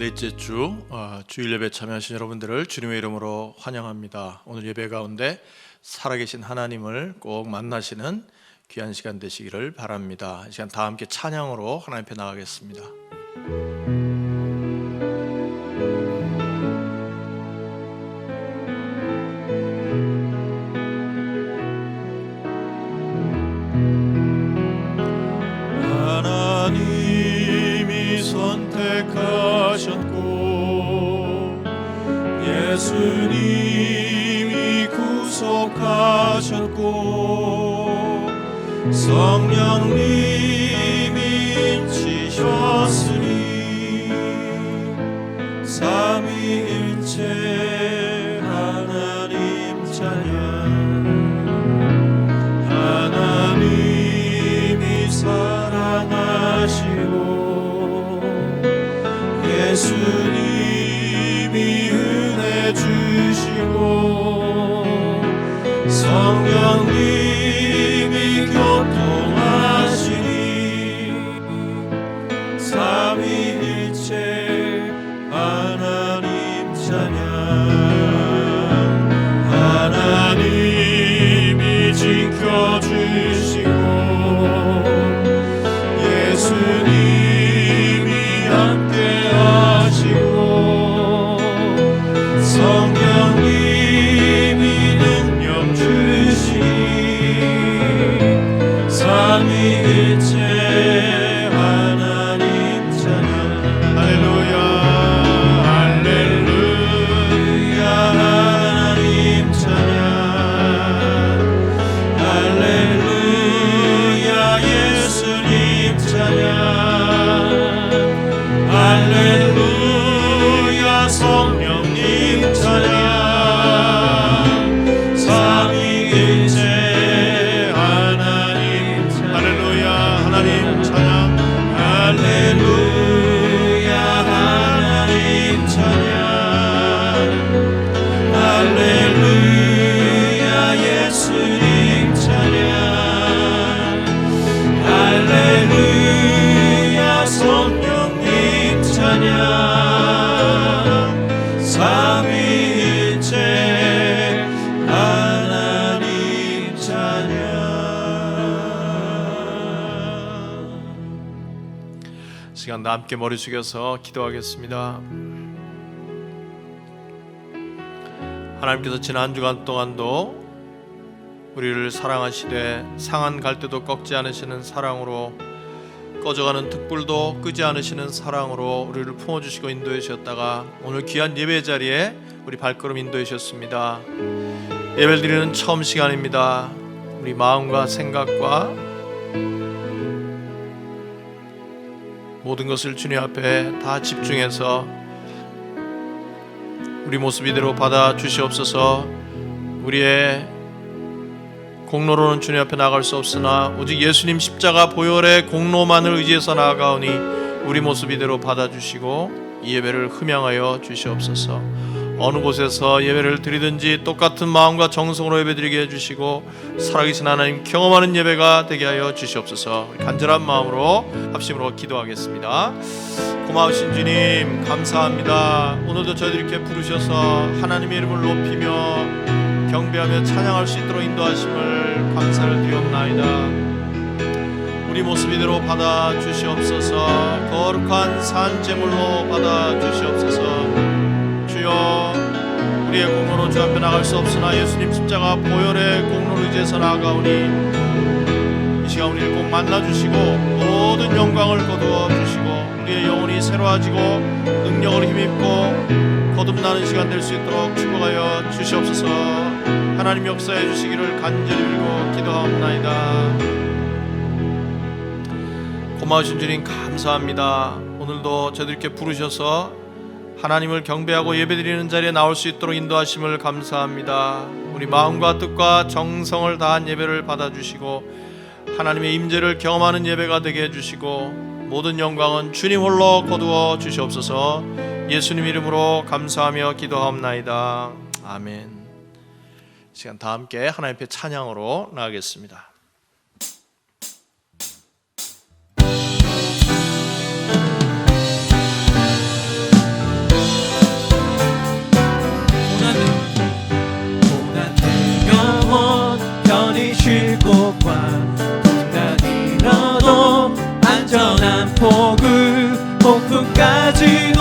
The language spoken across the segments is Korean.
넷째 주 주일 예배 참여하신 여러분들을 주님의 이름으로 환영합니다. 오늘 예배 가운데 살아계신 하나님을 꼭 만나시는 귀한 시간 되시기를 바랍니다. 이 시간 다 함께 찬양으로 하나님 앞에 나가겠습니다. 하나님이 선택하셨고 예수님이 구속하셨고 성령님이 인치셨으니 삼위일체 하나님 찬양. 하나님이 사랑하시고 예수님이 은혜 주시고 성령님이 교통하시니 삼위일체 하나님 찬양. 하나님이 지켜주시고 예수님이 함께하시고 성령님이 능력 주시니 삼위일체 하나님 찬양. 할렐루야 할렐루야 하나님 찬양. 할렐루야 예수님 찬양. 할렐루야 성령님 찬양. 삼위일체 하나님 찬양. 할렐루야 하나님 찬양. 할렐루야 하나님 찬양. 할렐루야 예수님 찬양. 할렐루야 성령님 찬양. 삼위일체 하나님 찬양. 시간 다 함께 머리 숙여서 기도하겠습니다. 하나님께서 지난 한 주간 동안도 우리를 사랑하시되 상한 갈대도 꺾지 않으시는 사랑으로 꺼져가는 특불도 끄지 않으시는 사랑으로 우리를 품어주시고 인도해 주셨다가 오늘 귀한 예배 자리에 우리 발걸음 인도해 주셨습니다. 예배를 드리는 처음 시간입니다. 우리 마음과 생각과 모든 것을 주님 앞에 다 집중해서 우리 모습 이대로 받아 주시옵소서. 우리의 공로로는 주님 앞에 나아갈 수 없으나 오직 예수님 십자가 보혈의 공로만을 의지해서 나아가오니 우리 모습 이대로 받아주시고 이 예배를 흠양하여 주시옵소서. 어느 곳에서 예배를 드리든지 똑같은 마음과 정성으로 예배드리게 해주시고 살아계신 하나님 경험하는 예배가 되게 하여 주시옵소서. 간절한 마음으로 합심으로 기도하겠습니다. 고마우신 주님 감사합니다. 오늘도 저희들 이렇게 부르셔서 하나님의 이름을 높이며 경배하며 찬양할 수 있도록 인도하심을 감사를 드리옵나이다. 우리 모습 이대로 받아 주시옵소서. 거룩한 산 제물로 받아 주시옵소서. 주여 우리의 공로로 주 앞에 나갈 수 없으나 예수님 십자가 보혈의 공로를 의지해서 나아가오니 이 시간 우리를 꼭 만나주시고 모든 영광을 거두어 주시고 우리의 영혼이 새로워지고 능력으로 힘입고 거듭나는 시간 될 수 있도록 축복하여 주시옵소서. 하나님 역사해 주시기를 간절히 빌고 기도하옵나이다. 고마우신 주님 감사합니다. 오늘도 저희들 이렇게 부르셔서 하나님을 경배하고 예배드리는 자리에 나올 수 있도록 인도하심을 감사합니다. 우리 마음과 뜻과 정성을 다한 예배를 받아주시고 하나님의 임재를 경험하는 예배가 되게 해주시고 모든 영광은 주님 홀로 거두어 주시옵소서. 예수님 이름으로 감사하며 기도하옵나이다. 아멘. 시간 다 함께 하나님 앞에 찬양으로 나가겠습니다. 폭우 폭풍까지도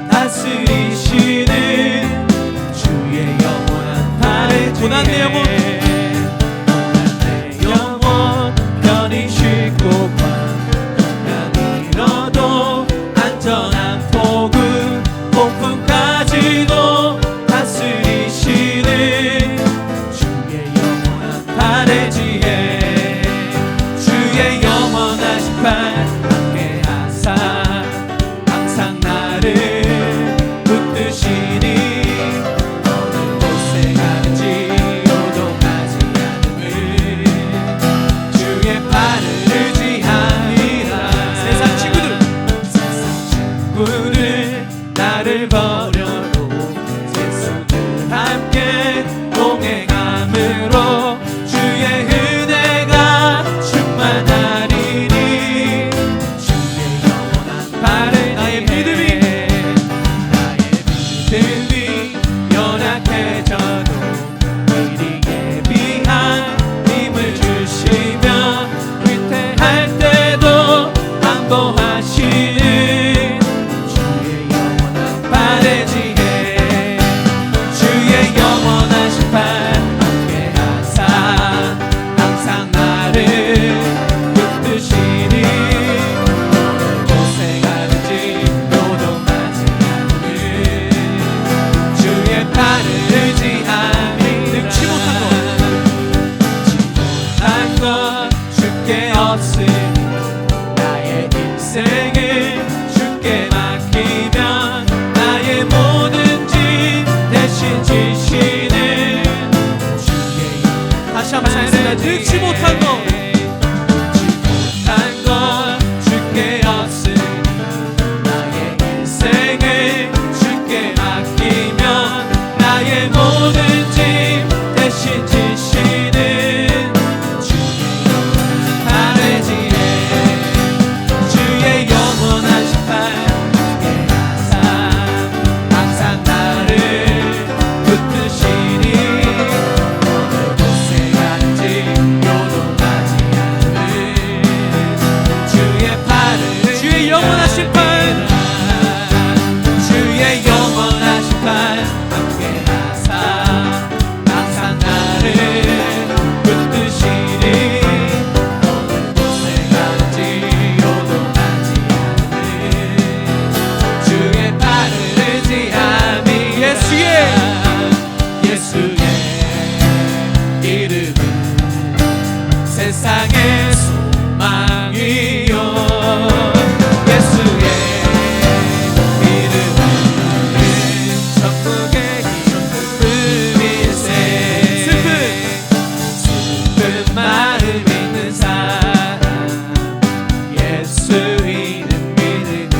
다스리시는 주의 영원한 발에 고난 내 영혼 편히 쉴 곳만 잃어도 안전한 폭우 폭풍까지도 다스리시는 주의 영원한 발에 지혜 주의 영원하신 발 함께 하사 항상 나를 붙드시니 어느 곳에 가는지 요동하지 않음을 주의 발을 의지하리라 세상 친구들 나를 버려도 예수는 함께 동행함으로 주의 은혜가 충만하리니 주의 영원한 발을 나의 믿음이 연약해져도 미리 예비한 힘을 주시며 위태할 때도 안보하시는 주의 영원한 발의 지혜 주의 영원하신 발 함께 하사 항상 나를 붙드시니 어느 곳에 가든지 요동하지 않음을 주의 발을 의지하니 능치 못한 것 주께 없으니 나의 인생을 주께 맡기면 나의 모든 짐 대신 지시는 주의 다시 한번 saying 능치 못한 것 주께 없으니 나의 인생을 주께 맡기면 나의 모든 짐 대신 지시는 주의 발의 지혜 주의 영원하신 발 함께 하사 항상 나를 붙드시니 어느 곳에 가든지 요동하지 않음을 주의 발을 주의 영원하신 발 주의 영원하신 발 함께 하사 항상 나를 붙드시니 어느 곳에 가든지 요동하지 않음을 주의 발을 의지하니 예수의 이름은 세상의 소망이요 예수의 이름은 천국의 기쁨일세 슬픈 마음 있는 사람 예수 이름 믿으면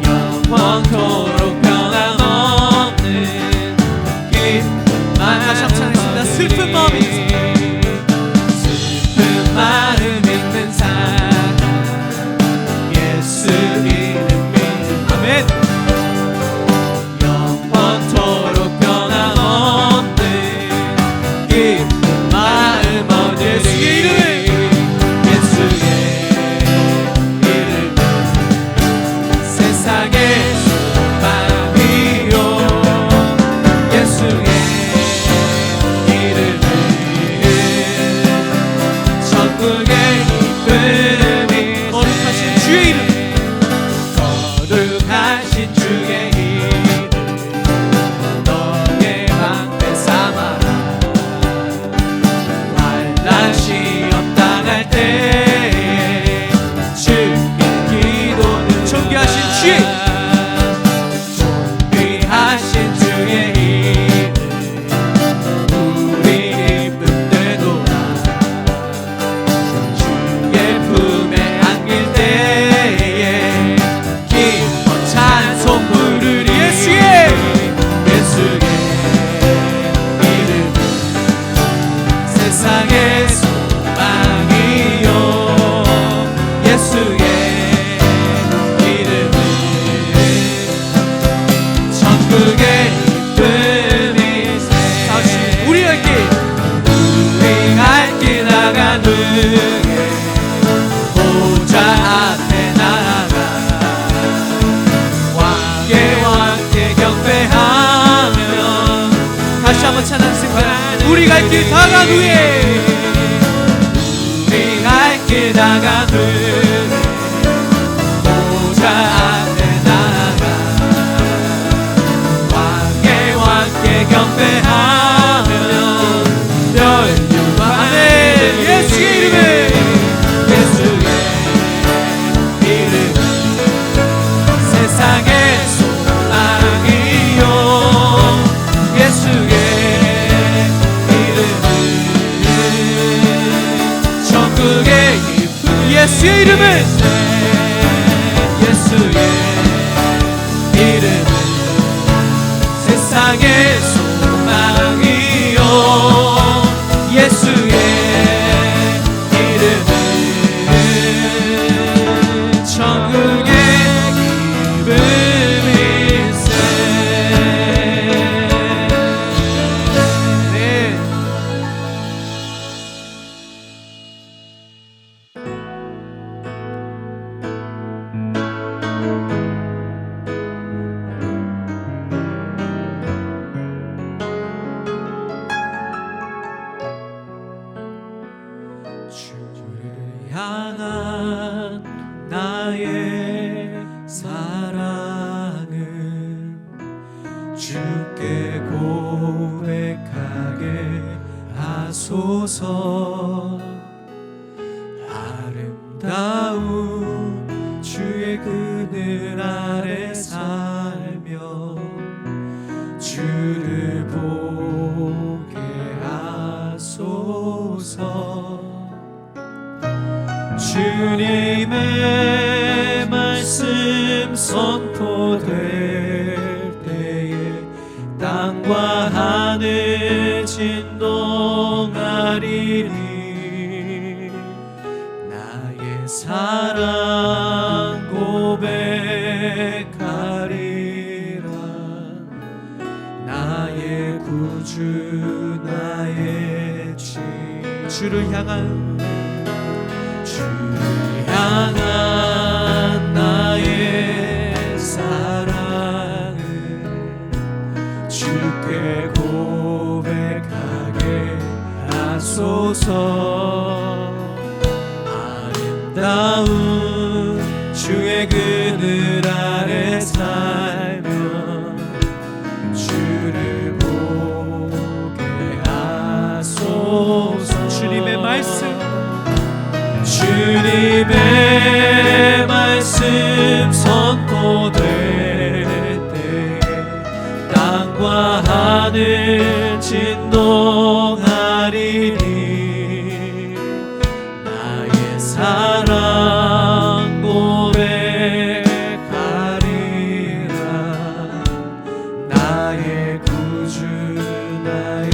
영원토록 변함없는 기쁨 다시 한번 찬양했습니다. 슬픈 마음이 슬픈 마음 있는 사람 예수 이름 믿는 아멘 영원토록 변함없는 기쁜 마음 얻으리 예수의 이름은 세상의 소망이요 예수의 이름은 천국의 기쁨이 거룩하신 주의 이름 거룩하신 주의 이름 너의 방패 삼아라 환난 시험 당할 때에 주의 기도는 존귀하신 주의 존귀하신 주의 이름 우리 기쁨 되도다 주의 품에 안길 때에 기뻐 찬송 부르리 예수의 이름은 세상의 소망이요 예수의 이름은 천국의 기쁨이세 다시 우리 갈 길 나가는 보좌 갈 길 다간 후에 우리 갈 길 다간 후에 보좌 앞에 나가 왕께 경배하며 멸류관에 예수의 이름에 세상의 소망이요 예수의 이름은 천국의 기쁨 예수의 이름은 예수의 이름은 세상의 소망이요 예수의 이름은 천국의 기쁨일세. 네. 주를 향한 나의 사랑은 주께 고백하게 하소서. 아름다운 주의 그늘 아래 살며 주를 보게 하소서. 주님의 말씀 선포될 때에 땅과 하늘 진동하리니 나의 사랑 고백하리라. 나의 구주 나의 주 주를 향한 나의 사랑을 주께 고백하게 하소서. 아름다운 주의 그늘 아래 살며 주를 보게 하소서. 주님의 말씀 주님의 말씀 선포될 때에 땅과 하늘 진동하리니 나의 사랑 고백하리라. 나의 구주 나의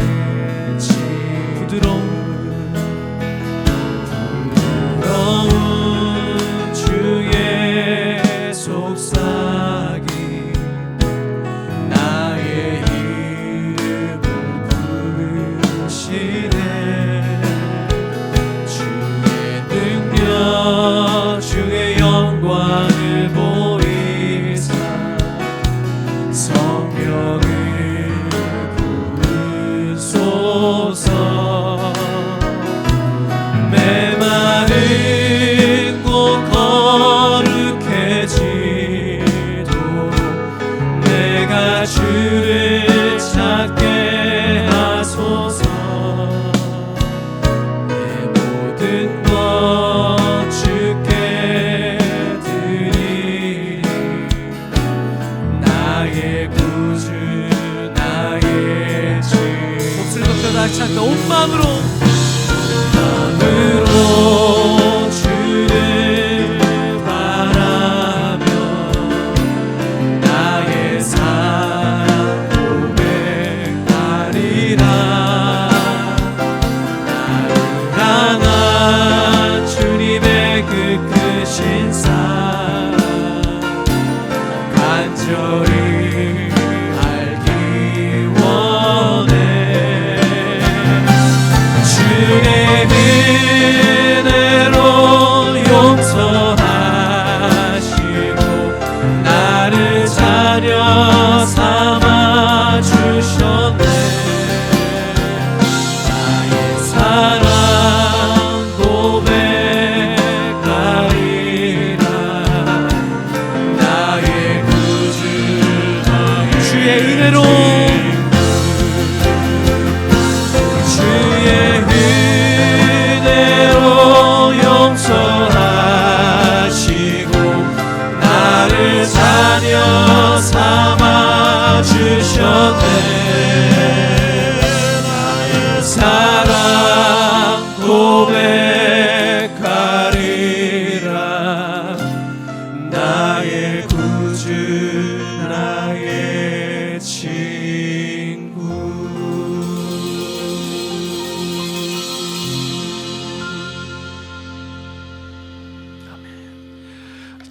지 부드러운 주의 속삭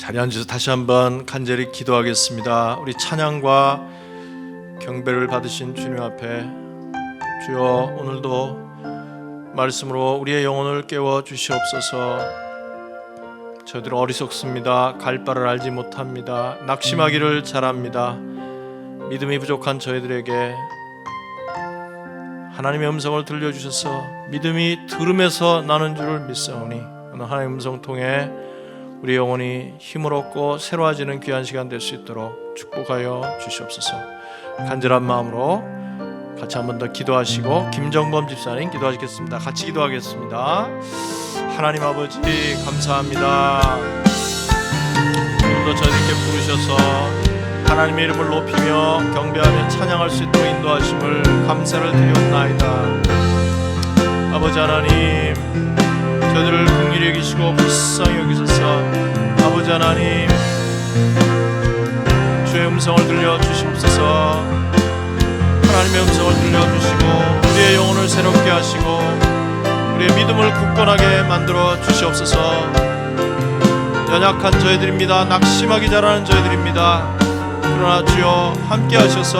자리에 앉아서 다시 한번 간절히 기도하겠습니다. 우리 찬양과 경배를 받으신 주님 앞에 주여 오늘도 말씀으로 우리의 영혼을 깨워 주시옵소서. 저희들 어리석습니다. 갈 바를 알지 못합니다. 낙심하기를 잘합니다. 믿음이 부족한 저희들에게 하나님의 음성을 들려주셔서 믿음이 들음에서 나는 줄을 믿사오니 오늘 하나님의 음성 통해 우리 영혼이 힘을 얻고 새로워지는 귀한 시간 될 수 있도록 축복하여 주시옵소서. 간절한 마음으로 같이 한 번 더 기도하시고 김정범 집사님 기도하시겠습니다. 같이 기도하겠습니다. 하나님 아버지 감사합니다. 오늘도 저희들께 부르셔서 하나님의 이름을 높이며 경배하며 찬양할 수 있도록 인도하심을 감사를 드렸나이다. 아버지 하나님 저희들을 긍휼히 여기시고 불쌍히 여기셔서 아버지 하나님 주의 음성을 들려주시옵소서. 하나님의 음성을 들려주시고 우리의 영혼을 새롭게 하시고 우리의 믿음을 굳건하게 만들어 주시옵소서. 연약한 저희들입니다. 낙심하기 잘하는 저희들입니다. 그러나 주여 함께 하셔서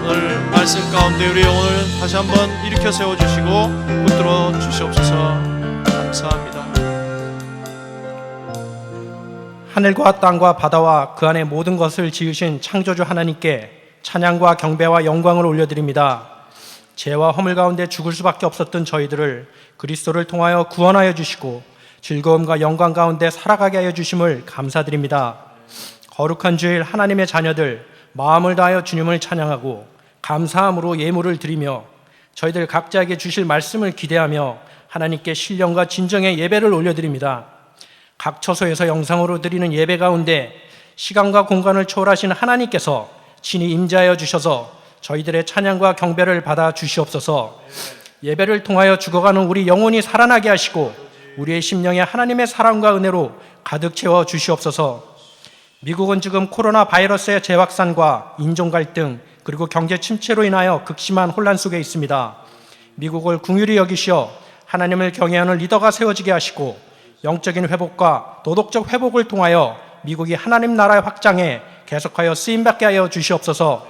오늘 말씀 가운데 우리의 영혼을 다시 한번 일으켜 세워주시고 붙들어 주시옵소서. 감사합니다. 하늘과 땅과 바다와 그 안에 모든 것을 지으신 창조주 하나님께 찬양과 경배와 영광을 올려드립니다. 죄와 허물 가운데 죽을 수밖에 없었던 저희들을 그리스도를 통하여 구원하여 주시고 즐거움과 영광 가운데 살아가게 하여 주심을 감사드립니다. 거룩한 주일 하나님의 자녀들 마음을 다하여 주님을 찬양하고 감사함으로 예물을 드리며 저희들 각자에게 주실 말씀을 기대하며 하나님께 신령과 진정의 예배를 올려드립니다. 각 처소에서 영상으로 드리는 예배 가운데 시간과 공간을 초월하신 하나님께서 친히 임재하여 주셔서 저희들의 찬양과 경배를 받아 주시옵소서. 예배를 통하여 죽어가는 우리 영혼이 살아나게 하시고 우리의 심령에 하나님의 사랑과 은혜로 가득 채워 주시옵소서. 미국은 지금 코로나 바이러스의 재확산과 인종 갈등 그리고 경제 침체로 인하여 극심한 혼란 속에 있습니다. 미국을 긍휼히 여기시어 하나님을 경외하는 리더가 세워지게 하시고 영적인 회복과 도덕적 회복을 통하여 미국이 하나님 나라의 확장에 계속하여 쓰임받게 하여 주시옵소서.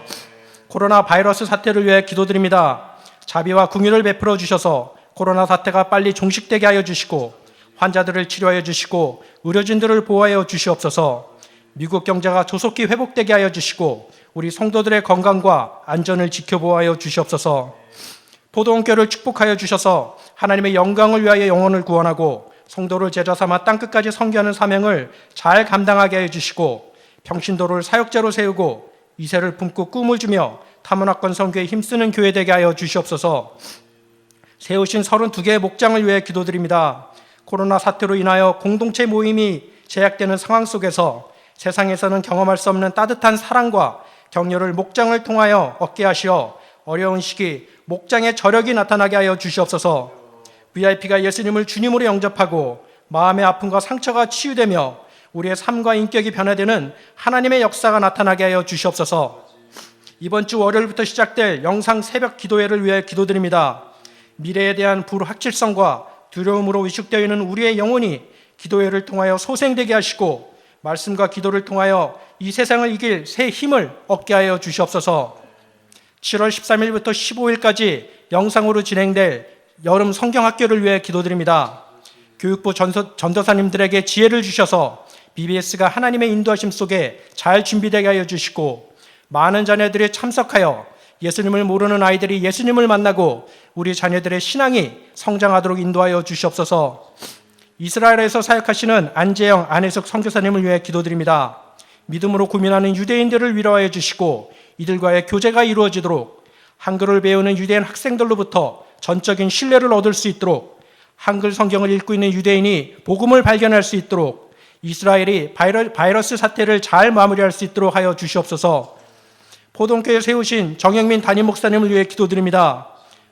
코로나 바이러스 사태를 위해 기도드립니다. 자비와 긍휼을 베풀어 주셔서 코로나 사태가 빨리 종식되게 하여 주시고 환자들을 치료하여 주시고 의료진들을 보호하여 주시옵소서. 미국 경제가 조속히 회복되게 하여 주시고 우리 성도들의 건강과 안전을 지켜보호하여 주시옵소서. 포도원교를 축복하여 주셔서 하나님의 영광을 위하여 영혼을 구원하고 성도를 제자 삼아 땅끝까지 선교하는 사명을 잘 감당하게 하여 주시고 평신도를 사역자로 세우고 이세를 품고 꿈을 주며 타문화권 선교에 힘쓰는 교회 되게 하여 주시옵소서. 세우신 32개의 목장을 위해 기도드립니다. 코로나 사태로 인하여 공동체 모임이 제약되는 상황 속에서 세상에서는 경험할 수 없는 따뜻한 사랑과 격려를 목장을 통하여 얻게 하시어 어려운 시기 목장의 저력이 나타나게 하여 주시옵소서. VIP가 예수님을 주님으로 영접하고 마음의 아픔과 상처가 치유되며 우리의 삶과 인격이 변화되는 하나님의 역사가 나타나게 하여 주시옵소서. 이번 주 월요일부터 시작될 영상 새벽 기도회를 위해 기도드립니다. 미래에 대한 불확실성과 두려움으로 위축되어 있는 우리의 영혼이 기도회를 통하여 소생되게 하시고 말씀과 기도를 통하여 이 세상을 이길 새 힘을 얻게 하여 주시옵소서. 7월 13일부터 15일까지 영상으로 진행될 여름 성경학교를 위해 기도드립니다. 교육부 전도사님들에게 지혜를 주셔서 BBS가 하나님의 인도하심 속에 잘 준비되게 하여 주시고 많은 자녀들이 참석하여 예수님을 모르는 아이들이 예수님을 만나고 우리 자녀들의 신앙이 성장하도록 인도하여 주시옵소서. 이스라엘에서 사역하시는 안재영, 안혜숙 선교사님을 위해 기도드립니다. 믿음으로 고민하는 유대인들을 위로하여 주시고 이들과의 교제가 이루어지도록 한글을 배우는 유대인 학생들로부터 전적인 신뢰를 얻을 수 있도록 한글 성경을 읽고 있는 유대인이 복음을 발견할 수 있도록 이스라엘이 바이러스 사태를 잘 마무리할 수 있도록 하여 주시옵소서. 포동교에 세우신 정영민 담임 목사님을 위해 기도드립니다.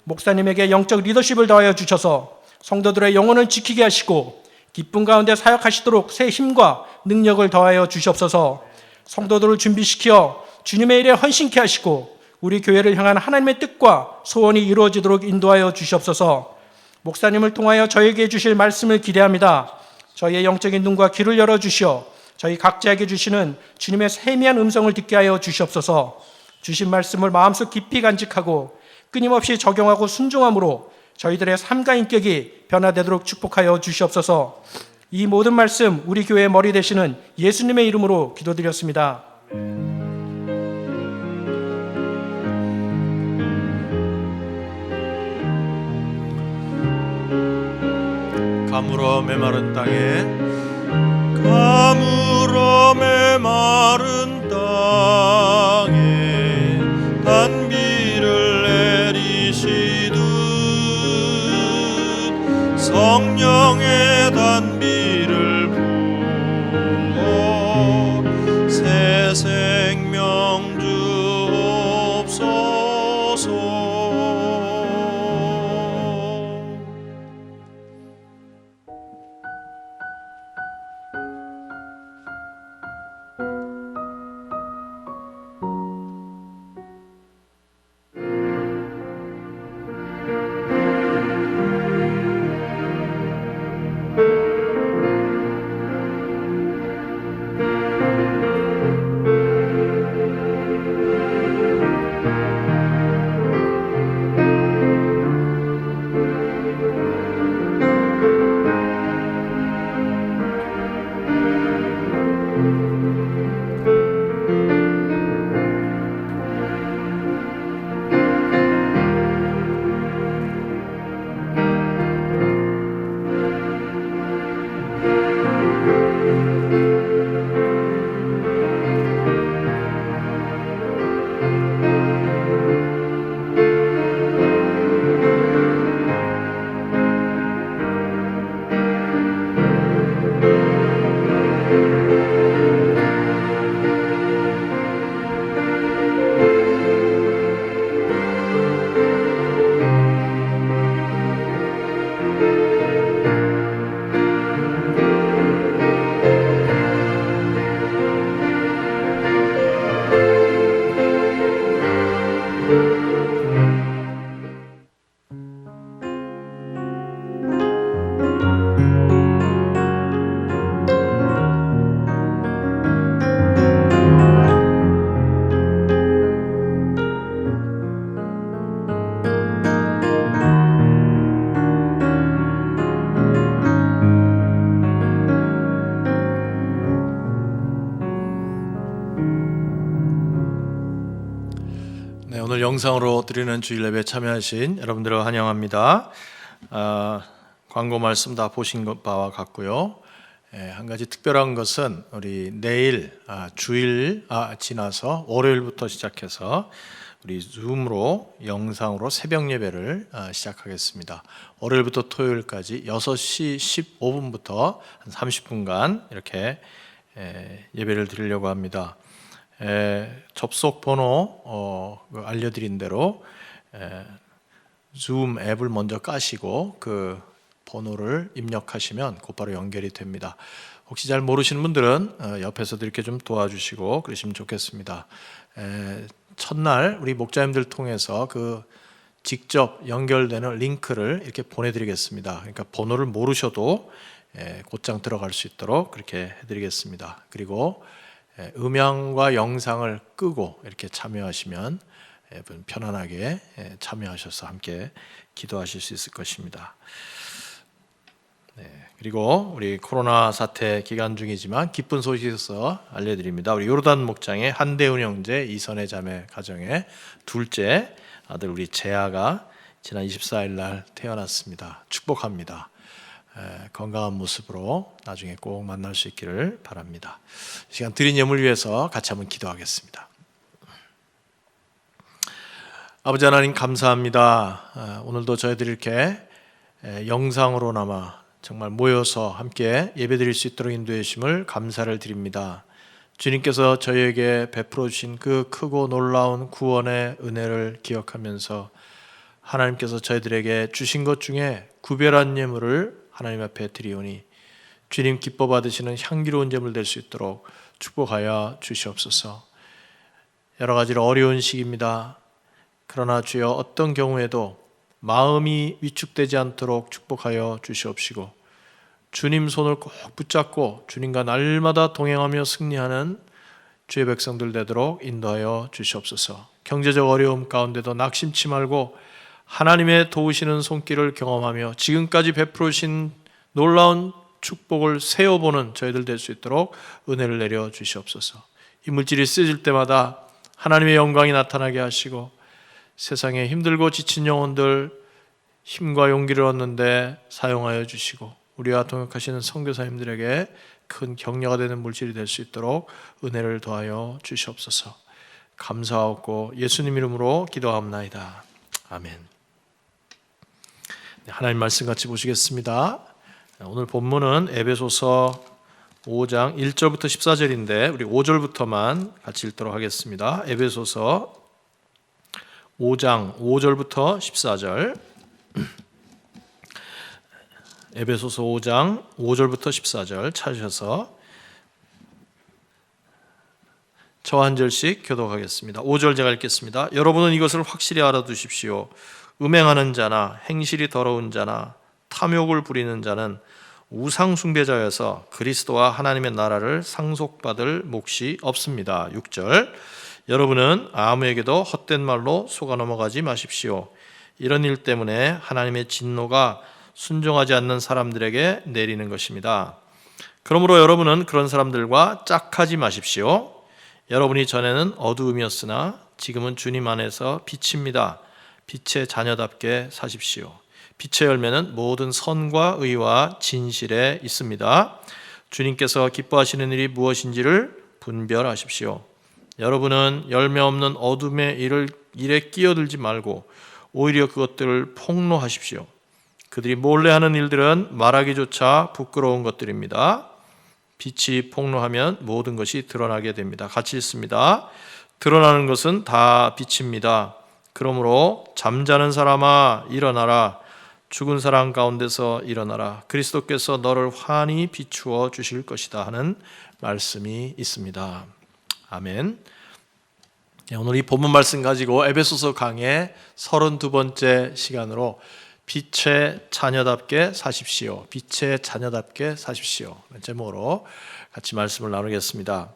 목사님에게 영적 리더십을 더하여 주셔서 성도들의 영혼을 지키게 하시고 기쁨 가운데 사역하시도록 새 힘과 능력을 더하여 주시옵소서. 성도들을 준비시켜 주님의 일에 헌신케 하시고 우리 교회를 향한 하나님의 뜻과 소원이 이루어지도록 인도하여 주시옵소서. 목사님을 통하여 저에게 주실 말씀을 기대합니다. 저희의 영적인 눈과 귀를 열어주시어 저희 각자에게 주시는 주님의 세미한 음성을 듣게 하여 주시옵소서. 주신 말씀을 마음속 깊이 간직하고 끊임없이 적용하고 순종함으로 저희들의 삶과 인격이 변화되도록 축복하여 주시옵소서. 이 모든 말씀 우리 교회의 머리 되시는 예수님의 이름으로 기도드렸습니다. 가물어 메마른 땅에 가물어 메마른 땅에 단비를 내리시듯 성령의 단비를 부어 새 생명 주옵소서. 오늘 영상으로 드리는 주일 예배 참여하신 여러분들을 환영합니다. 광고 말씀 다 보신 바와 같고요. 한 가지 특별한 것은 우리 내일 주일 지나서 월요일부터 시작해서 우리 줌으로 영상으로 새벽 예배를 시작하겠습니다. 월요일부터 토요일까지 6시 15분부터 한 30분간 이렇게 예배를 드리려고 합니다. 접속 번호 알려드린 대로 줌 앱을 먼저 까시고 그 번호를 입력하시면 곧바로 연결이 됩니다. 혹시 잘 모르시는 분들은 옆에서도 이렇게 좀 도와주시고 그러시면 좋겠습니다. 첫날 우리 목자님들 통해서 그 직접 연결되는 링크를 이렇게 보내드리겠습니다. 그러니까 번호를 모르셔도 곧장 들어갈 수 있도록 그렇게 해드리겠습니다. 그리고 음향과 영상을 끄고 이렇게 참여하시면 편안하게 참여하셔서 함께 기도하실 수 있을 것입니다. 그리고 우리 코로나 사태 기간 중이지만 기쁜 소식에서 알려드립니다. 우리 요르단 목장의 한대훈 형제 이선혜 자매 가정의 둘째 아들 우리 재아가 지난 24일 날 태어났습니다. 축복합니다. 건강한 모습으로 나중에 꼭 만날 수 있기를 바랍니다. 이 시간 드린 예물 위해서 같이 한번 기도하겠습니다. 아버지 하나님 감사합니다. 오늘도 저희들이 이렇게 영상으로나마 정말 모여서 함께 예배드릴 수 있도록 인도해 주심을 감사를 드립니다. 주님께서 저희에게 베풀어 주신 그 크고 놀라운 구원의 은혜를 기억하면서 하나님께서 저희들에게 주신 것 중에 구별한 예물을 하나님 앞에 드리오니 주님 기뻐 받으시는 향기로운 제물 될 수 있도록 축복하여 주시옵소서. 여러 가지로 어려운 시기입니다. 그러나 주여 어떤 경우에도 마음이 위축되지 않도록 축복하여 주시옵시고 주님 손을 꼭 붙잡고 주님과 날마다 동행하며 승리하는 주의 백성들 되도록 인도하여 주시옵소서. 경제적 어려움 가운데도 낙심치 말고 하나님의 도우시는 손길을 경험하며 지금까지 베풀으신 놀라운 축복을 세어보는 저희들 될 수 있도록 은혜를 내려 주시옵소서. 이 물질이 쓰여질 때마다 하나님의 영광이 나타나게 하시고 세상에 힘들고 지친 영혼들 힘과 용기를 얻는데 사용하여 주시고 우리와 동역하시는 선교사님들에게 큰 격려가 되는 물질이 될 수 있도록 은혜를 더하여 주시옵소서. 감사하고 예수님 이름으로 기도합나이다. 아멘. 하나님 말씀 같이 보시겠습니다. 오늘 본문은 에베소서 5장 1절부터 14절인데 우리 5절부터만 같이 읽도록 하겠습니다. 에베소서 5장 5절부터 14절. 에베소서 5장 5절부터 14절 찾으셔서 저 한 절씩 교독하겠습니다. 5절 제가 읽겠습니다. 여러분은 이것을 확실히 알아두십시오. 음행하는 자나 행실이 더러운 자나 탐욕을 부리는 자는 우상 숭배자여서 그리스도와 하나님의 나라를 상속받을 몫이 없습니다. 6절 여러분은 아무에게도 헛된 말로 속아 넘어가지 마십시오. 이런 일 때문에 하나님의 진노가 순종하지 않는 사람들에게 내리는 것입니다. 그러므로 여러분은 그런 사람들과 짝하지 마십시오. 여러분이 전에는 어두움이었으나 지금은 주님 안에서 빛입니다. 빛의 자녀답게 사십시오. 빛의 열매는 모든 선과 의와 진실에 있습니다. 주님께서 기뻐하시는 일이 무엇인지를 분별하십시오. 여러분은 열매 없는 어둠의 일에 끼어들지 말고 오히려 그것들을 폭로하십시오. 그들이 몰래 하는 일들은 말하기조차 부끄러운 것들입니다. 빛이 폭로하면 모든 것이 드러나게 됩니다. 같이 읽습니다. 드러나는 것은 다 빛입니다. 그러므로 잠자는 사람아 일어나라. 죽은 사람 가운데서 일어나라. 그리스도께서 너를 환히 비추어 주실 것이다 하는 말씀이 있습니다. 아멘. 오늘 이 본문 말씀 가지고 에베소서 강의 32번째 시간으로 빛의 자녀답게 사십시오. 빛의 자녀답게 사십시오. 제목으로 같이 말씀을 나누겠습니다.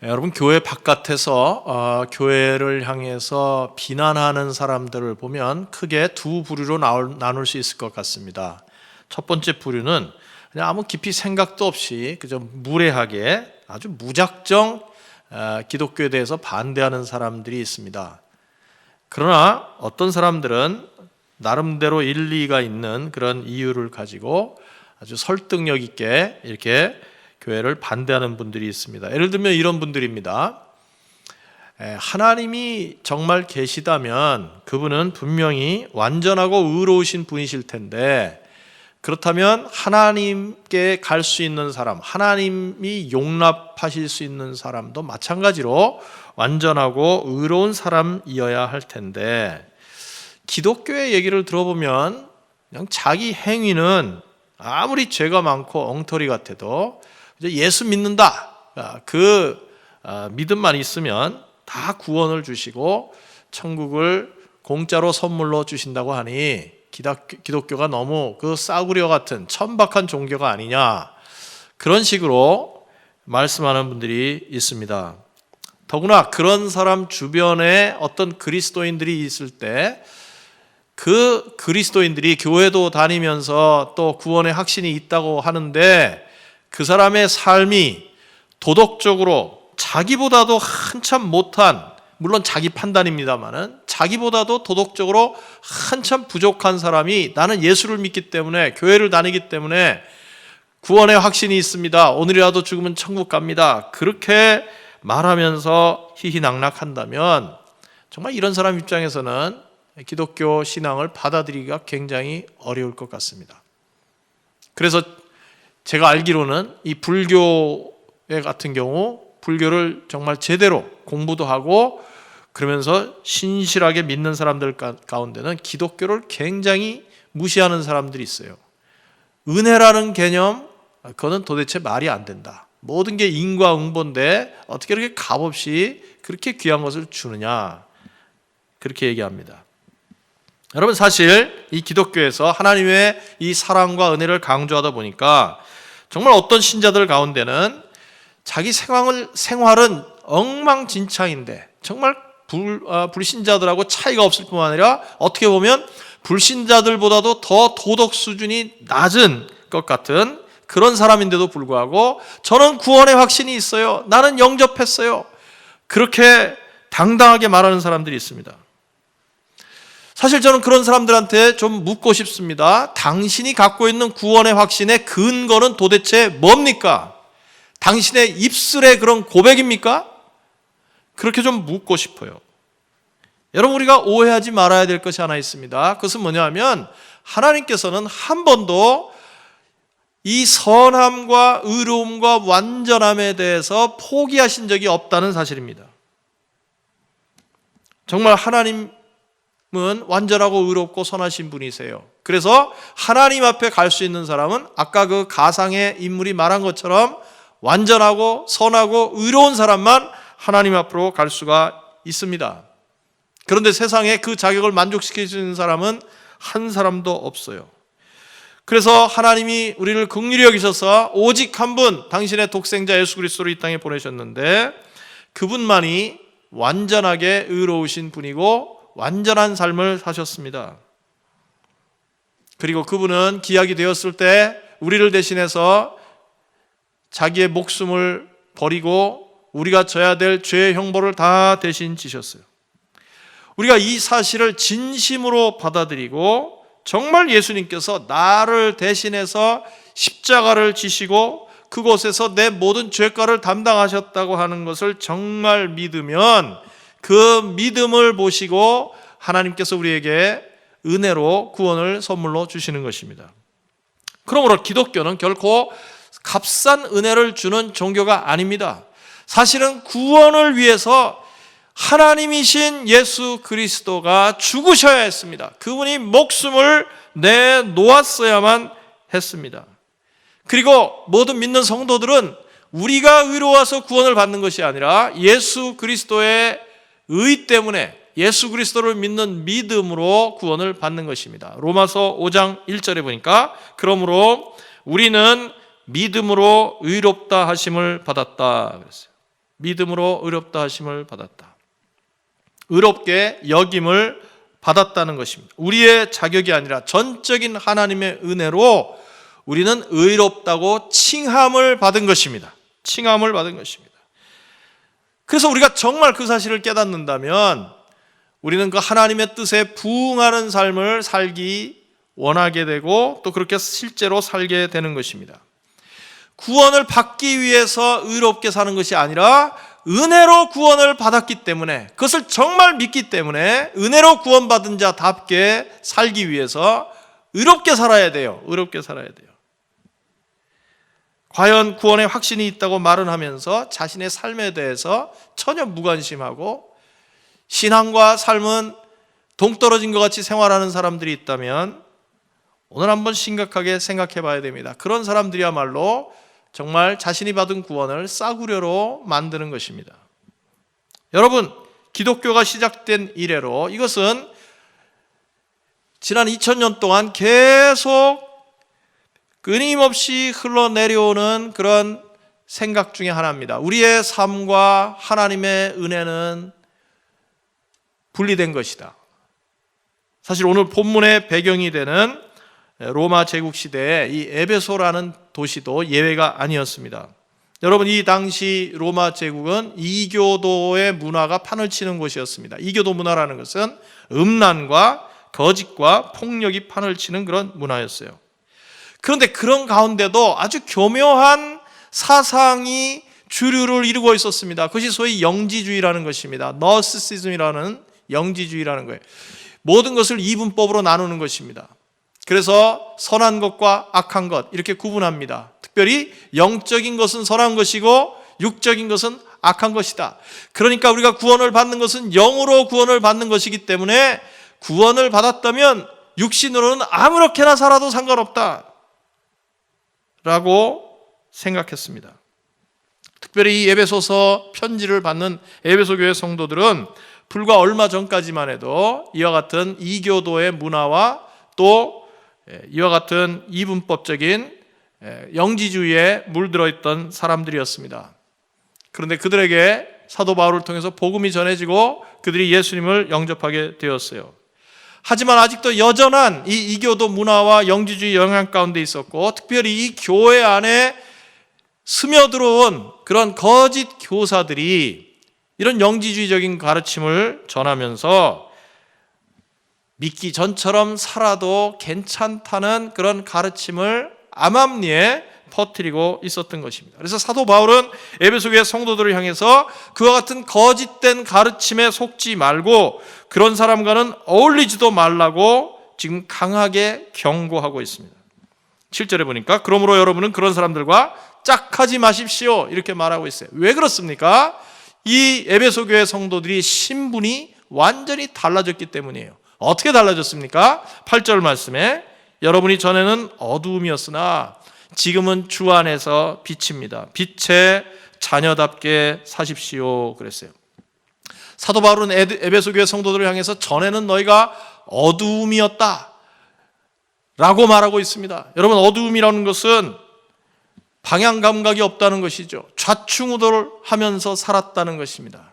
여러분 교회 바깥에서 교회를 향해서 비난하는 사람들을 보면 크게 두 부류로 나눌 수 있을 것 같습니다. 첫 번째 부류는 그냥 아무 깊이 생각도 없이 그저 무례하게 아주 무작정 기독교에 대해서 반대하는 사람들이 있습니다. 그러나 어떤 사람들은 나름대로 일리가 있는 그런 이유를 가지고 아주 설득력 있게 이렇게 교회를 반대하는 분들이 있습니다. 예를 들면 이런 분들입니다. 하나님이 정말 계시다면 그분은 분명히 완전하고 의로우신 분이실 텐데 그렇다면 하나님께 갈 수 있는 사람, 하나님이 용납하실 수 있는 사람도 마찬가지로 완전하고 의로운 사람이어야 할 텐데 기독교의 얘기를 들어보면 그냥 자기 행위는 아무리 죄가 많고 엉터리 같아도 예수 믿는다. 그 믿음만 있으면 다 구원을 주시고 천국을 공짜로 선물로 주신다고 하니 기독교가 너무 그 싸구려 같은 천박한 종교가 아니냐. 그런 식으로 말씀하는 분들이 있습니다. 더구나 그런 사람 주변에 어떤 그리스도인들이 있을 때 그 그리스도인들이 교회도 다니면서 또 구원의 확신이 있다고 하는데 그 사람의 삶이 도덕적으로 자기보다도 한참 못한, 물론 자기 판단입니다만은 자기보다도 도덕적으로 한참 부족한 사람이 나는 예수를 믿기 때문에 교회를 다니기 때문에 구원의 확신이 있습니다. 오늘이라도 죽으면 천국 갑니다. 그렇게 말하면서 희희낙낙한다면 정말 이런 사람 입장에서는 기독교 신앙을 받아들이기가 굉장히 어려울 것 같습니다. 그래서 제가 알기로는 이 불교에 같은 경우 불교를 정말 제대로 공부도 하고 그러면서 신실하게 믿는 사람들 가운데는 기독교를 굉장히 무시하는 사람들이 있어요. 은혜라는 개념, 그거는 도대체 말이 안 된다. 모든 게 인과응보인데 어떻게 그렇게 값없이 그렇게 귀한 것을 주느냐, 그렇게 얘기합니다. 여러분, 사실 이 기독교에서 하나님의 이 사랑과 은혜를 강조하다 보니까 정말 어떤 신자들 가운데는 자기 생활은 엉망진창인데 정말 불신자들하고 차이가 없을 뿐만 아니라 어떻게 보면 불신자들보다도 더 도덕 수준이 낮은 것 같은 그런 사람인데도 불구하고 저는 구원의 확신이 있어요. 나는 영접했어요. 그렇게 당당하게 말하는 사람들이 있습니다. 사실 저는 그런 사람들한테 좀 묻고 싶습니다. 당신이 갖고 있는 구원의 확신의 근거는 도대체 뭡니까? 당신의 입술의 그런 고백입니까? 그렇게 좀 묻고 싶어요. 여러분, 우리가 오해하지 말아야 될 것이 하나 있습니다. 그것은 뭐냐면 하나님께서는 한 번도 이 선함과 의로움과 완전함에 대해서 포기하신 적이 없다는 사실입니다. 정말 하나님은 완전하고 의롭고 선하신 분이세요. 그래서 하나님 앞에 갈 수 있는 사람은 아까 그 가상의 인물이 말한 것처럼 완전하고 선하고 의로운 사람만 하나님 앞으로 갈 수가 있습니다. 그런데 세상에 그 자격을 만족시킬 수 있는 사람은 한 사람도 없어요. 그래서 하나님이 우리를 긍휼히 여기셔서 오직 한 분, 당신의 독생자 예수 그리스도를 이 땅에 보내셨는데 그분만이 완전하게 의로우신 분이고 완전한 삶을 사셨습니다. 그리고 그분은 기약이 되었을 때 우리를 대신해서 자기의 목숨을 버리고 우리가 져야 될 죄의 형벌을 다 대신 지셨어요. 우리가 이 사실을 진심으로 받아들이고 정말 예수님께서 나를 대신해서 십자가를 지시고 그곳에서 내 모든 죄가를 담당하셨다고 하는 것을 정말 믿으면 그 믿음을 보시고 하나님께서 우리에게 은혜로 구원을 선물로 주시는 것입니다. 그러므로 기독교는 결코 값싼 은혜를 주는 종교가 아닙니다. 사실은 구원을 위해서 하나님이신 예수 그리스도가 죽으셔야 했습니다. 그분이 목숨을 내놓았어야만 했습니다. 그리고 모든 믿는 성도들은 우리가 의로워서 구원을 받는 것이 아니라 예수 그리스도의 의 때문에 예수 그리스도를 믿는 믿음으로 구원을 받는 것입니다. 로마서 5장 1절에 보니까 그러므로 우리는 믿음으로 의롭다 하심을 받았다 그랬어요. 믿음으로 의롭다 하심을 받았다. 의롭게 여김을 받았다는 것입니다. 우리의 자격이 아니라 전적인 하나님의 은혜로 우리는 의롭다고 칭함을 받은 것입니다. 칭함을 받은 것입니다. 그래서 우리가 정말 그 사실을 깨닫는다면 우리는 그 하나님의 뜻에 부응하는 삶을 살기 원하게 되고 또 그렇게 실제로 살게 되는 것입니다. 구원을 받기 위해서 의롭게 사는 것이 아니라 은혜로 구원을 받았기 때문에 그것을 정말 믿기 때문에 은혜로 구원받은 자답게 살기 위해서 의롭게 살아야 돼요. 의롭게 살아야 돼요. 과연 구원의 확신이 있다고 말은 하면서 자신의 삶에 대해서 전혀 무관심하고 신앙과 삶은 동떨어진 것 같이 생활하는 사람들이 있다면 오늘 한번 심각하게 생각해 봐야 됩니다. 그런 사람들이야말로 정말 자신이 받은 구원을 싸구려로 만드는 것입니다. 여러분, 기독교가 시작된 이래로 이것은 지난 2000년 동안 계속 끊임없이 흘러내려오는 그런 생각 중에 하나입니다. 우리의 삶과 하나님의 은혜는 분리된 것이다. 사실 오늘 본문의 배경이 되는 로마 제국 시대에 이 에베소라는 도시도 예외가 아니었습니다. 여러분, 이 당시 로마 제국은 이교도의 문화가 판을 치는 곳이었습니다. 이교도 문화라는 것은 음란과 거짓과 폭력이 판을 치는 그런 문화였어요. 그런데 그런 가운데도 아주 교묘한 사상이 주류를 이루고 있었습니다. 그것이 소위 영지주의라는 것입니다. 너시시즘이라는 영지주의라는 거예요. 모든 것을 이분법으로 나누는 것입니다. 그래서 선한 것과 악한 것 이렇게 구분합니다. 특별히 영적인 것은 선한 것이고 육적인 것은 악한 것이다. 그러니까 우리가 구원을 받는 것은 영으로 구원을 받는 것이기 때문에 구원을 받았다면 육신으로는 아무렇게나 살아도 상관없다 라고 생각했습니다. 특별히 이 에베소서 편지를 받는 에베소 교회 성도들은 불과 얼마 전까지만 해도 이와 같은 이교도의 문화와 또 이와 같은 이분법적인 영지주의에 물들어 있던 사람들이었습니다. 그런데 그들에게 사도 바울을 통해서 복음이 전해지고 그들이 예수님을 영접하게 되었어요. 하지만 아직도 여전한 이 이교도 문화와 영지주의 영향 가운데 있었고, 특별히 이 교회 안에 스며들어온 그런 거짓 교사들이 이런 영지주의적인 가르침을 전하면서 믿기 전처럼 살아도 괜찮다는 그런 가르침을 암암리에 퍼뜨리고 있었던 것입니다. 그래서 사도 바울은 에베소 교회 성도들을 향해서 그와 같은 거짓된 가르침에 속지 말고 그런 사람과는 어울리지도 말라고 지금 강하게 경고하고 있습니다. 7절에 보니까 그러므로 여러분은 그런 사람들과 짝하지 마십시오 이렇게 말하고 있어요. 왜 그렇습니까? 이 에베소 교회 성도들이 신분이 완전히 달라졌기 때문이에요. 어떻게 달라졌습니까? 8절 말씀에 여러분이 전에는 어두움이었으나 지금은 주 안에서 빛입니다. 빛의 자녀답게 사십시오 그랬어요. 사도 바울은 에베소 교회 성도들을 향해서 전에는 너희가 어두움이었다 라고 말하고 있습니다. 여러분, 어두움이라는 것은 방향 감각이 없다는 것이죠. 좌충우돌하면서 살았다는 것입니다.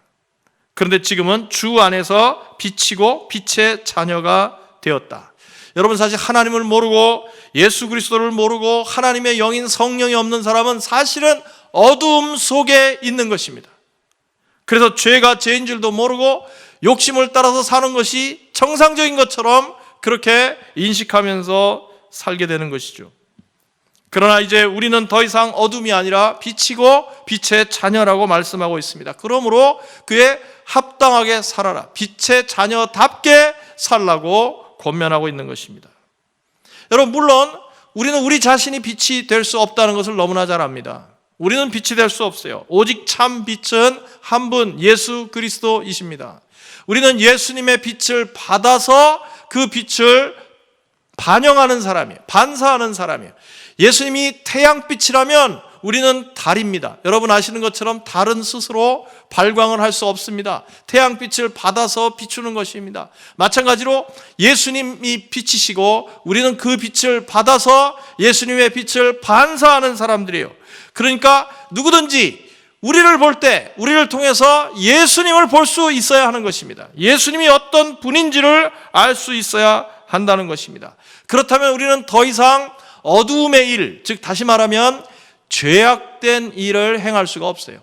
그런데 지금은 주 안에서 빛이고 빛의 자녀가 되었다. 여러분, 사실 하나님을 모르고 예수 그리스도를 모르고 하나님의 영인 성령이 없는 사람은 사실은 어두움 속에 있는 것입니다. 그래서 죄가 죄인 줄도 모르고 욕심을 따라서 사는 것이 정상적인 것처럼 그렇게 인식하면서 살게 되는 것이죠. 그러나 이제 우리는 더 이상 어둠이 아니라 빛이고 빛의 자녀라고 말씀하고 있습니다. 그러므로 그에 합당하게 살아라. 빛의 자녀답게 살라고 권면하고 있는 것입니다. 여러분, 물론 우리는 우리 자신이 빛이 될 수 없다는 것을 너무나 잘 압니다. 우리는 빛이 될 수 없어요. 오직 참 빛은 한 분, 예수 그리스도이십니다. 우리는 예수님의 빛을 받아서 그 빛을 반영하는 사람이에요. 반사하는 사람이에요. 예수님이 태양빛이라면 우리는 달입니다. 여러분 아시는 것처럼 달은 스스로 발광을 할 수 없습니다. 태양빛을 받아서 비추는 것입니다. 마찬가지로 예수님이 빛이시고 우리는 그 빛을 받아서 예수님의 빛을 반사하는 사람들이에요. 그러니까 누구든지 우리를 볼 때 우리를 통해서 예수님을 볼 수 있어야 하는 것입니다. 예수님이 어떤 분인지를 알 수 있어야 한다는 것입니다. 그렇다면 우리는 더 이상 어두움의 일, 즉 다시 말하면 죄악된 일을 행할 수가 없어요.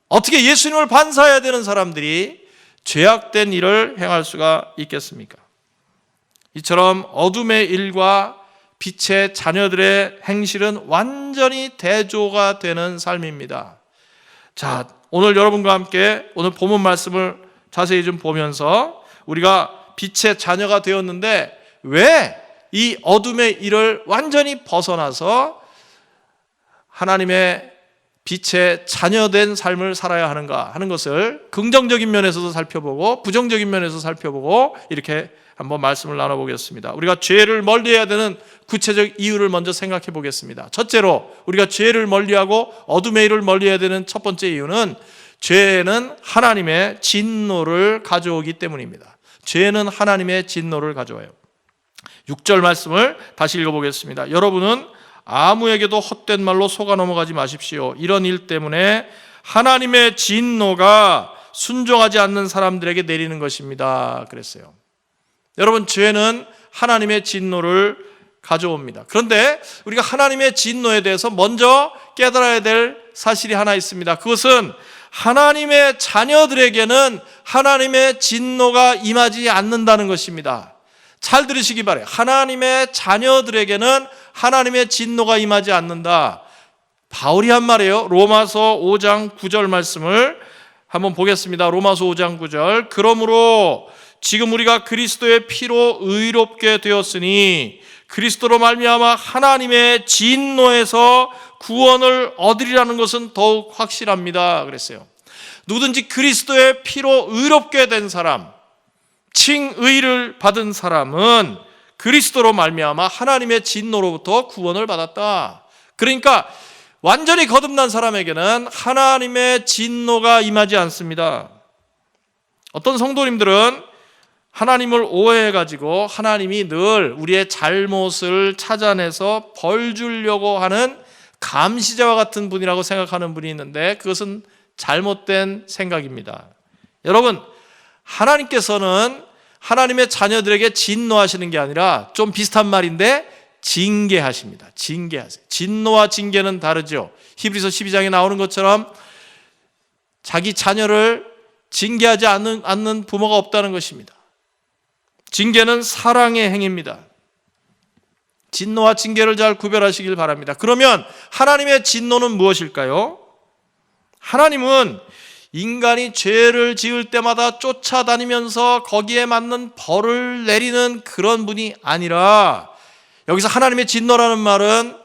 어떻게 예수님을 반사해야 되는 사람들이 죄악된 일을 행할 수가 있겠습니까? 이처럼 어둠의 일과 빛의 자녀들의 행실은 완전히 대조가 되는 삶입니다. 자, 오늘 여러분과 함께 오늘 본문 말씀을 자세히 좀 보면서 우리가 빛의 자녀가 되었는데 왜 이 어둠의 일을 완전히 벗어나서 하나님의 빛의 자녀된 삶을 살아야 하는가 하는 것을 긍정적인 면에서도 살펴보고 부정적인 면에서 살펴보고 이렇게 한번 말씀을 나눠보겠습니다. 우리가 죄를 멀리해야 되는 구체적 이유를 먼저 생각해 보겠습니다. 첫째로 우리가 죄를 멀리하고 어둠의 일을 멀리해야 되는 첫 번째 이유는 죄는 하나님의 진노를 가져오기 때문입니다. 죄는 하나님의 진노를 가져와요. 6절 말씀을 다시 읽어보겠습니다. 여러분은 아무에게도 헛된 말로 속아 넘어가지 마십시오. 이런 일 때문에 하나님의 진노가 순종하지 않는 사람들에게 내리는 것입니다. 그랬어요. 여러분, 죄는 하나님의 진노를 가져옵니다. 그런데 우리가 하나님의 진노에 대해서 먼저 깨달아야 될 사실이 하나 있습니다. 그것은 하나님의 자녀들에게는 하나님의 진노가 임하지 않는다는 것입니다. 잘 들으시기 바라요. 하나님의 자녀들에게는 하나님의 진노가 임하지 않는다. 바울이 한 말이에요. 로마서 5장 9절 말씀을 한번 보겠습니다. 로마서 5장 9절. 그러므로 지금 우리가 그리스도의 피로 의롭게 되었으니 그리스도로 말미암아 하나님의 진노에서 구원을 얻으리라는 것은 더욱 확실합니다. 그랬어요. 누구든지 그리스도의 피로 의롭게 된 사람, 칭의를 받은 사람은 그리스도로 말미암아 하나님의 진노로부터 구원을 받았다. 그러니까 완전히 거듭난 사람에게는 하나님의 진노가 임하지 않습니다. 어떤 성도님들은 하나님을 오해해가지고 하나님이 늘 우리의 잘못을 찾아내서 벌 주려고 하는 감시자와 같은 분이라고 생각하는 분이 있는데 그것은 잘못된 생각입니다. 여러분, 하나님께서는 하나님의 자녀들에게 진노하시는 게 아니라 좀 비슷한 말인데 징계하십니다. 징계하세요. 진노와 징계는 다르죠. 히브리서 12장에 나오는 것처럼 자기 자녀를 징계하지 않는 부모가 없다는 것입니다. 징계는 사랑의 행위입니다. 진노와 징계를 잘 구별하시길 바랍니다. 그러면 하나님의 진노는 무엇일까요? 하나님은 인간이 죄를 지을 때마다 쫓아다니면서 거기에 맞는 벌을 내리는 그런 분이 아니라, 여기서 하나님의 진노라는 말은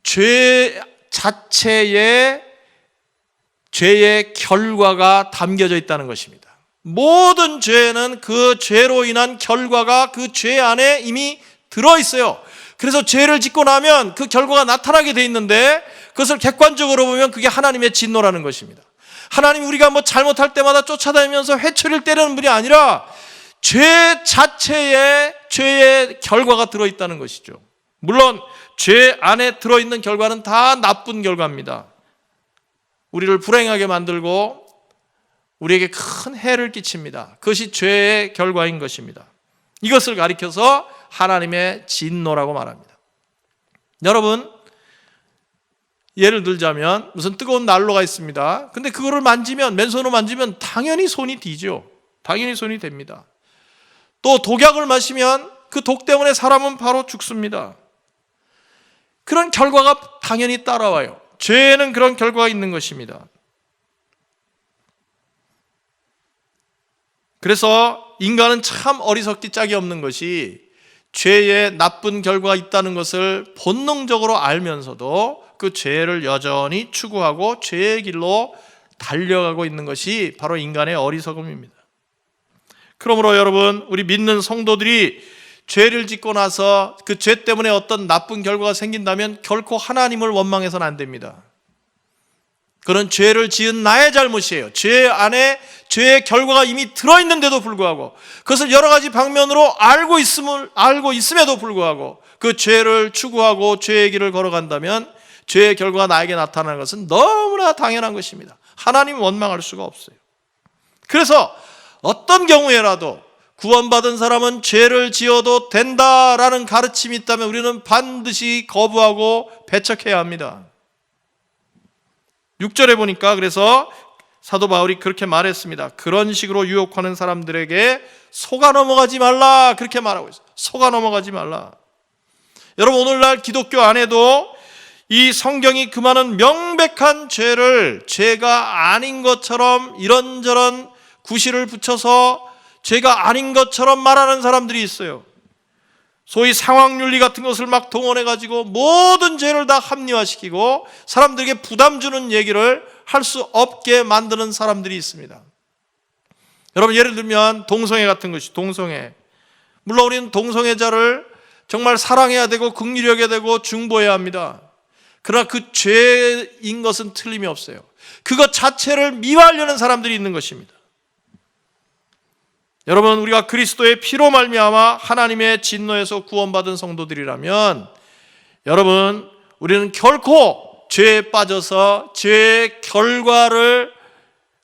죄 자체에 죄의 결과가 담겨져 있다는 것입니다. 모든 죄는 그 죄로 인한 결과가 그 죄 안에 이미 들어있어요. 그래서 죄를 짓고 나면 그 결과가 나타나게 돼 있는데 그것을 객관적으로 보면 그게 하나님의 진노라는 것입니다. 하나님이 우리가 뭐 잘못할 때마다 쫓아다니면서 회초리를 때리는 분이 아니라 죄 자체에 죄의 결과가 들어있다는 것이죠. 물론 죄 안에 들어있는 결과는 다 나쁜 결과입니다. 우리를 불행하게 만들고 우리에게 큰 해를 끼칩니다. 그것이 죄의 결과인 것입니다. 이것을 가리켜서 하나님의 진노라고 말합니다. 여러분, 예를 들자면 무슨 뜨거운 난로가 있습니다. 근데 그거를 만지면, 맨손으로 만지면 당연히 손이 뒤죠. 당연히 손이 됩니다. 또 독약을 마시면 그 독 때문에 사람은 바로 죽습니다. 그런 결과가 당연히 따라와요. 죄에는 그런 결과가 있는 것입니다. 그래서 인간은 참 어리석기 짝이 없는 것이 죄의 나쁜 결과가 있다는 것을 본능적으로 알면서도 그 죄를 여전히 추구하고 죄의 길로 달려가고 있는 것이 바로 인간의 어리석음입니다. 그러므로 여러분, 우리 믿는 성도들이 죄를 짓고 나서 그 죄 때문에 어떤 나쁜 결과가 생긴다면 결코 하나님을 원망해서는 안 됩니다. 그런 죄를 지은 나의 잘못이에요. 죄 안에 죄의 결과가 이미 들어있는데도 불구하고 그것을 여러 가지 방면으로 알고 있음에도 불구하고 그 죄를 추구하고 죄의 길을 걸어간다면 죄의 결과가 나에게 나타나는 것은 너무나 당연한 것입니다. 하나님 원망할 수가 없어요. 그래서 어떤 경우에라도 구원받은 사람은 죄를 지어도 된다라는 가르침이 있다면 우리는 반드시 거부하고 배척해야 합니다. 6절에 보니까 그래서 사도 바울이 그렇게 말했습니다. 그런 식으로 유혹하는 사람들에게 속아 넘어가지 말라, 그렇게 말하고 있어요. 속아 넘어가지 말라. 여러분, 오늘날 기독교 안에도 이 성경이 그 많은 명백한 죄를 죄가 아닌 것처럼 이런저런 구실을 붙여서 죄가 아닌 것처럼 말하는 사람들이 있어요. 소위 상황윤리 같은 것을 막 동원해가지고 모든 죄를 다 합리화시키고 사람들에게 부담 주는 얘기를 할 수 없게 만드는 사람들이 있습니다. 여러분, 예를 들면 동성애 같은 것이, 동성애. 물론 우리는 동성애자를 정말 사랑해야 되고 긍휼히 여겨야 되고 중보해야 합니다. 그러나 그 죄인 것은 틀림이 없어요. 그것 자체를 미화하려는 사람들이 있는 것입니다. 여러분, 우리가 그리스도의 피로 말미암아 하나님의 진노에서 구원받은 성도들이라면 여러분, 우리는 결코 죄에 빠져서 죄의 결과를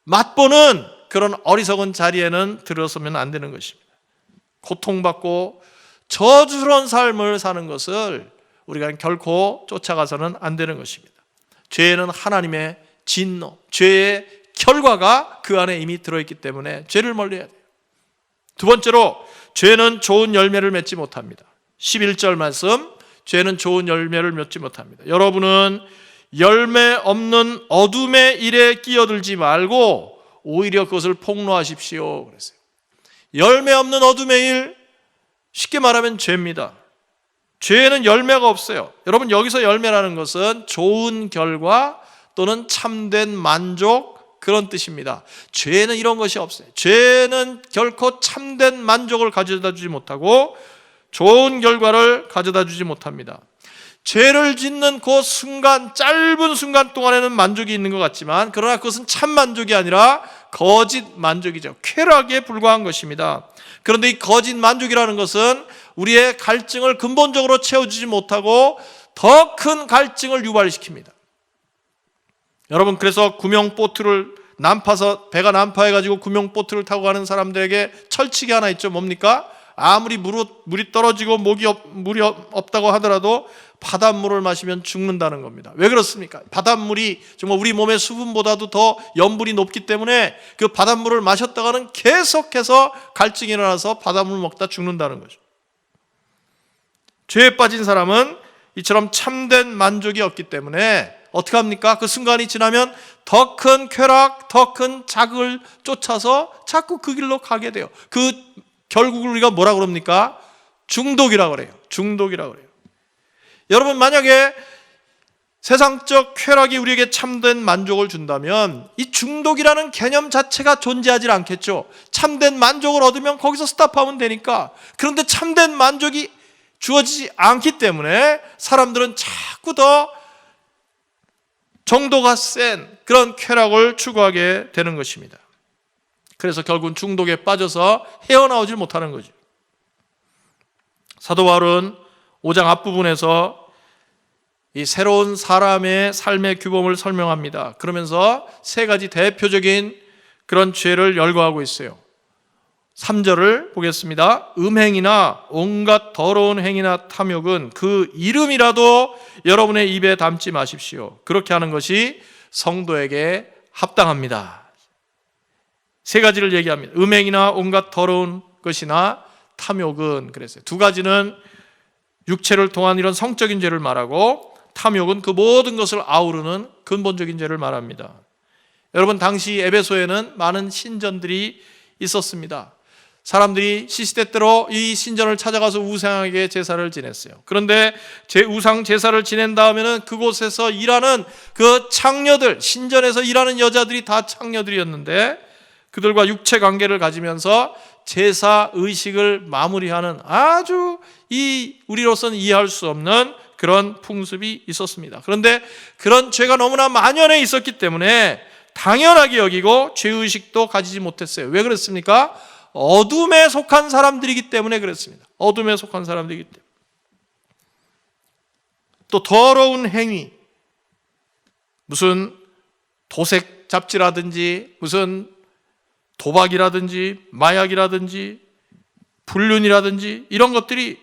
맛보는 그런 어리석은 자리에는 들어서면 안 되는 것입니다. 고통받고 저주스러운 삶을 사는 것을 우리가 결코 쫓아가서는 안 되는 것입니다. 죄는 하나님의 진노, 죄의 결과가 그 안에 이미 들어있기 때문에 죄를 멀리해야 돼요. 두 번째로, 죄는 좋은 열매를 맺지 못합니다. 11절 말씀, 죄는 좋은 열매를 맺지 못합니다. 여러분은 열매 없는 어둠의 일에 끼어들지 말고 오히려 그것을 폭로하십시오 그랬어요. 열매 없는 어둠의 일, 쉽게 말하면 죄입니다. 죄에는 열매가 없어요. 여러분, 여기서 열매라는 것은 좋은 결과 또는 참된 만족, 그런 뜻입니다. 죄는 이런 것이 없어요. 죄는 결코 참된 만족을 가져다 주지 못하고 좋은 결과를 가져다 주지 못합니다. 죄를 짓는 그 순간, 짧은 순간 동안에는 만족이 있는 것 같지만 그러나 그것은 참 만족이 아니라 거짓 만족이죠. 쾌락에 불과한 것입니다. 그런데 이 거짓 만족이라는 것은 우리의 갈증을 근본적으로 채워주지 못하고 더 큰 갈증을 유발시킵니다. 여러분, 그래서 구명보트를 배가 난파해가지고 구명보트를 타고 가는 사람들에게 철칙이 하나 있죠. 뭡니까? 아무리 물이 떨어지고 물이 없다고 하더라도 바닷물을 마시면 죽는다는 겁니다. 왜 그렇습니까? 바닷물이 정말 우리 몸의 수분보다도 더 염분이 높기 때문에 그 바닷물을 마셨다가는 계속해서 갈증이 일어나서 바닷물 먹다 죽는다는 거죠. 죄에 빠진 사람은 이처럼 참된 만족이 없기 때문에 어떻게 합니까? 그 순간이 지나면 더 큰 쾌락, 더 큰 자극을 쫓아서 자꾸 그 길로 가게 돼요. 결국 우리가 뭐라 그럽니까? 중독이라고 그래요. 중독이라고 그래요. 여러분, 만약에 세상적 쾌락이 우리에게 참된 만족을 준다면 이 중독이라는 개념 자체가 존재하지 않겠죠. 참된 만족을 얻으면 거기서 스탑하면 되니까. 그런데 참된 만족이 주어지지 않기 때문에 사람들은 자꾸 더 정도가 센 그런 쾌락을 추구하게 되는 것입니다. 그래서 결국은 중독에 빠져서 헤어나오질 못하는 거죠. 사도 바울은 5장 앞부분에서 이 새로운 사람의 삶의 규범을 설명합니다. 그러면서 세 가지 대표적인 그런 죄를 열거하고 있어요. 3절을 보겠습니다. 음행이나 온갖 더러운 행위나 탐욕은 그 이름이라도 여러분의 입에 담지 마십시오. 그렇게 하는 것이 성도에게 합당합니다. 세 가지를 얘기합니다. 음행이나 온갖 더러운 것이나 탐욕은, 그랬어요. 두 가지는 육체를 통한 이런 성적인 죄를 말하고, 탐욕은 그 모든 것을 아우르는 근본적인 죄를 말합니다. 여러분, 당시 에베소에는 많은 신전들이 있었습니다. 사람들이 시시때때로 이 신전을 찾아가서 우상에게 제사를 지냈어요. 그런데 우상 제사를 지낸 다음에는 그곳에서 일하는 그 창녀들, 신전에서 일하는 여자들이 다 창녀들이었는데 그들과 육체 관계를 가지면서 제사 의식을 마무리하는 아주 우리로서는 이해할 수 없는 그런 풍습이 있었습니다. 그런데 그런 죄가 너무나 만연해 있었기 때문에 당연하게 여기고 죄의식도 가지지 못했어요. 왜 그랬습니까? 어둠에 속한 사람들이기 때문에 그랬습니다. 어둠에 속한 사람들이기 때문에. 또 더러운 행위, 무슨 도색 잡지라든지 무슨 도박이라든지 마약이라든지 불륜이라든지 이런 것들이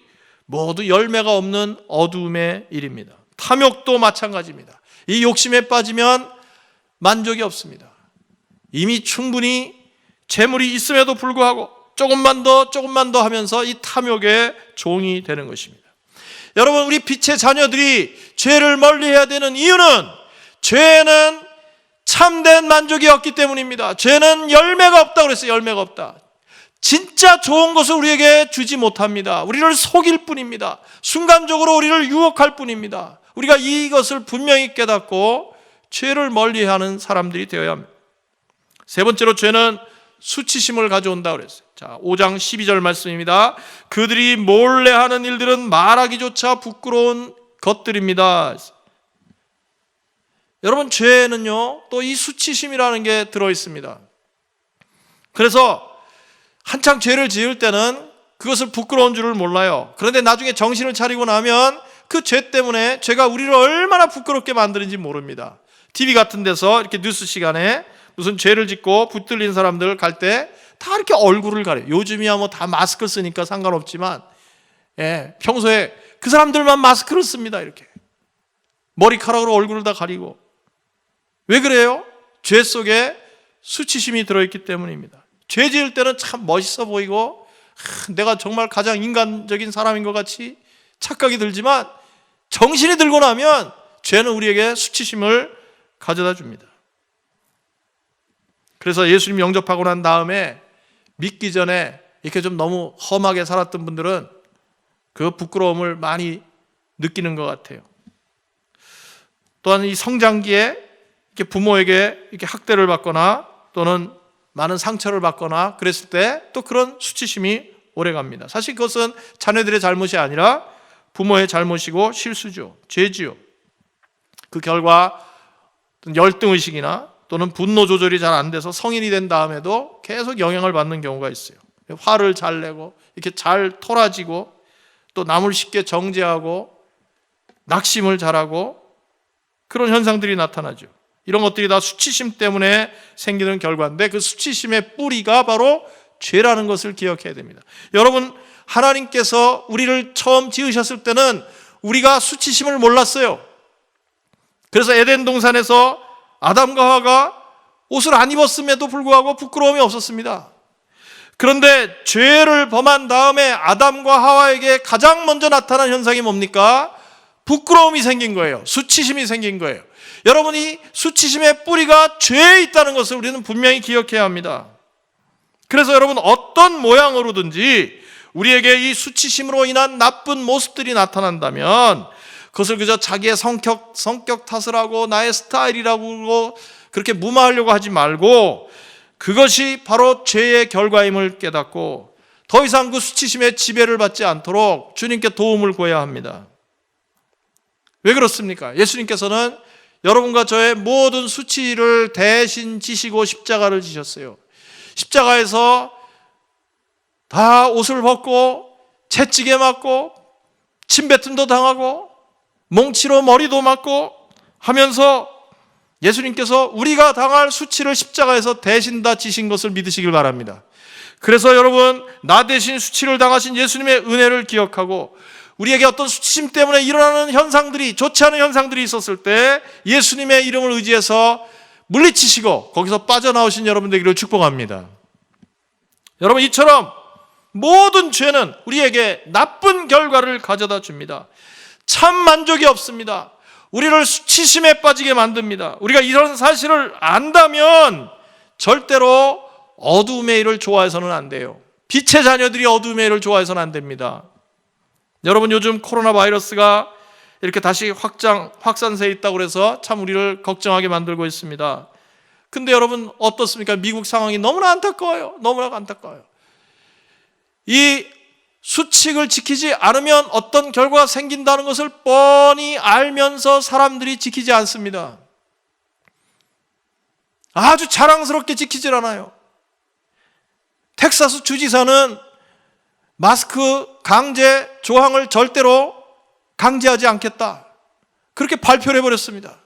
모두 열매가 없는 어둠의 일입니다. 탐욕도 마찬가지입니다. 이 욕심에 빠지면 만족이 없습니다. 이미 충분히 재물이 있음에도 불구하고 조금만 더 하면서 이 탐욕의 종이 되는 것입니다. 여러분, 우리 빛의 자녀들이 죄를 멀리해야 되는 이유는 죄는 참된 만족이 없기 때문입니다. 죄는 열매가 없다고 그랬어요. 열매가 없다. 진짜 좋은 것을 우리에게 주지 못합니다. 우리를 속일 뿐입니다. 순간적으로 우리를 유혹할 뿐입니다. 우리가 이것을 분명히 깨닫고 죄를 멀리하는 사람들이 되어야 합니다. 세 번째로 죄는 수치심을 가져온다고 그랬어요. 자, 5장 12절 말씀입니다. 그들이 몰래 하는 일들은 말하기조차 부끄러운 것들입니다. 여러분, 죄에는요 또 이 수치심이라는 게 들어있습니다. 그래서 한창 죄를 지을 때는 그것을 부끄러운 줄을 몰라요. 그런데 나중에 정신을 차리고 나면 그 죄 때문에 죄가 우리를 얼마나 부끄럽게 만드는지 모릅니다. TV 같은 데서 이렇게 뉴스 시간에 무슨 죄를 짓고 붙들린 사람들 갈 때 다 이렇게 얼굴을 가려요. 요즘이야 뭐 다 마스크 쓰니까 상관없지만 평소에 그 사람들만 마스크를 씁니다. 이렇게 머리카락으로 얼굴을 다 가리고. 왜 그래요? 죄 속에 수치심이 들어있기 때문입니다. 죄 지을 때는 참 멋있어 보이고 내가 정말 가장 인간적인 사람인 것 같이 착각이 들지만 정신이 들고 나면 죄는 우리에게 수치심을 가져다 줍니다. 그래서 예수님 영접하고 난 다음에 믿기 전에 이렇게 좀 너무 험하게 살았던 분들은 그 부끄러움을 많이 느끼는 것 같아요. 또한 이 성장기에 이렇게 부모에게 이렇게 학대를 받거나 또는 많은 상처를 받거나 그랬을 때 또 그런 수치심이 오래 갑니다. 사실 그것은 자녀들의 잘못이 아니라 부모의 잘못이고 실수죠. 죄지요. 그 결과 열등의식이나 또는 분노 조절이 잘 안 돼서 성인이 된 다음에도 계속 영향을 받는 경우가 있어요. 화를 잘 내고 이렇게 잘 토라지고 또 남을 쉽게 정죄하고 낙심을 잘하고 그런 현상들이 나타나죠. 이런 것들이 다 수치심 때문에 생기는 결과인데 그 수치심의 뿌리가 바로 죄라는 것을 기억해야 됩니다. 여러분, 하나님께서 우리를 처음 지으셨을 때는 우리가 수치심을 몰랐어요. 그래서 에덴 동산에서 아담과 하와가 옷을 안 입었음에도 불구하고 부끄러움이 없었습니다. 그런데 죄를 범한 다음에 아담과 하와에게 가장 먼저 나타난 현상이 뭡니까? 부끄러움이 생긴 거예요. 수치심이 생긴 거예요. 여러분이 수치심의 뿌리가 죄에 있다는 것을 우리는 분명히 기억해야 합니다. 그래서 여러분, 어떤 모양으로든지 우리에게 이 수치심으로 인한 나쁜 모습들이 나타난다면 그것을 그저 자기의 성격 탓을 하고 나의 스타일이라고 그렇게 무마하려고 하지 말고 그것이 바로 죄의 결과임을 깨닫고 더 이상 그 수치심의 지배를 받지 않도록 주님께 도움을 구해야 합니다. 왜 그렇습니까? 예수님께서는 여러분과 저의 모든 수치를 대신 지시고 십자가를 지셨어요. 십자가에서 다 옷을 벗고 채찍에 맞고 침뱉음도 당하고 몽치로 머리도 맞고 하면서 예수님께서 우리가 당할 수치를 십자가에서 대신 다 지신 것을 믿으시길 바랍니다. 그래서 여러분, 나 대신 수치를 당하신 예수님의 은혜를 기억하고 우리에게 어떤 수치심 때문에 일어나는 현상들이, 좋지 않은 현상들이 있었을 때 예수님의 이름을 의지해서 물리치시고 거기서 빠져나오신 여러분 되기를 축복합니다. 여러분, 이처럼 모든 죄는 우리에게 나쁜 결과를 가져다 줍니다. 참 만족이 없습니다. 우리를 수치심에 빠지게 만듭니다. 우리가 이런 사실을 안다면 절대로 어두움의 일을 좋아해서는 안 돼요. 빛의 자녀들이 어두움의 일을 좋아해서는 안 됩니다. 여러분, 요즘 코로나 바이러스가 이렇게 다시 확산세에 있다고 그래서 참 우리를 걱정하게 만들고 있습니다. 근데 여러분, 어떻습니까? 미국 상황이 너무나 안타까워요. 너무나 안타까워요. 이 수칙을 지키지 않으면 어떤 결과가 생긴다는 것을 뻔히 알면서 사람들이 지키지 않습니다. 아주 자랑스럽게 지키질 않아요. 텍사스 주지사는 마스크 강제 조항을 절대로 강제하지 않겠다, 그렇게 발표를 해버렸습니다.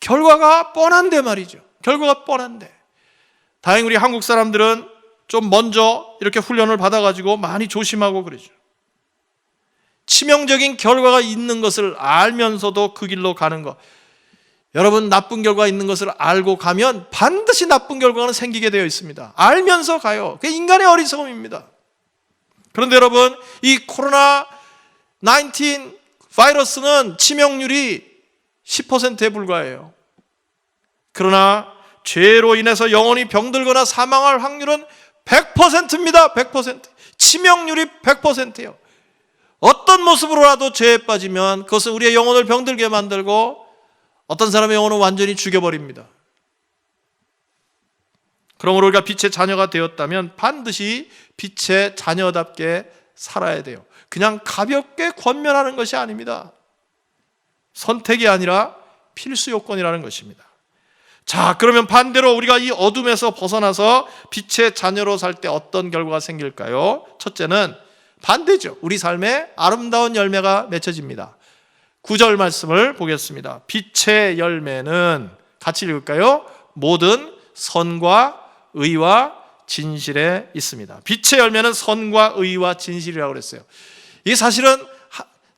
결과가 뻔한데 말이죠. 결과가 뻔한데. 다행히 우리 한국 사람들은 좀 먼저 이렇게 훈련을 받아가지고 많이 조심하고 그러죠. 치명적인 결과가 있는 것을 알면서도 그 길로 가는 것. 여러분, 나쁜 결과가 있는 것을 알고 가면 반드시 나쁜 결과는 생기게 되어 있습니다. 알면서 가요. 그게 인간의 어리석음입니다. 그런데 여러분, 이 코로나 19 바이러스는 치명률이 10%에 불과해요. 그러나 죄로 인해서 영혼이 병들거나 사망할 확률은 100%입니다. 100%. 치명률이 100%예요. 어떤 모습으로라도 죄에 빠지면 그것은 우리의 영혼을 병들게 만들고 어떤 사람의 영혼을 완전히 죽여버립니다. 그러므로 우리가 빛의 자녀가 되었다면 반드시 빛의 자녀답게 살아야 돼요. 그냥 가볍게 권면하는 것이 아닙니다. 선택이 아니라 필수 요건이라는 것입니다. 자, 그러면 반대로 우리가 이 어둠에서 벗어나서 빛의 자녀로 살 때 어떤 결과가 생길까요? 첫째는 반대죠. 우리 삶에 아름다운 열매가 맺혀집니다. 9절 말씀을 보겠습니다. 빛의 열매는 같이 읽을까요? 모든 선과 의와 진실에 있습니다. 빛의 열매는 선과 의와 진실이라고 그랬어요. 이게 사실은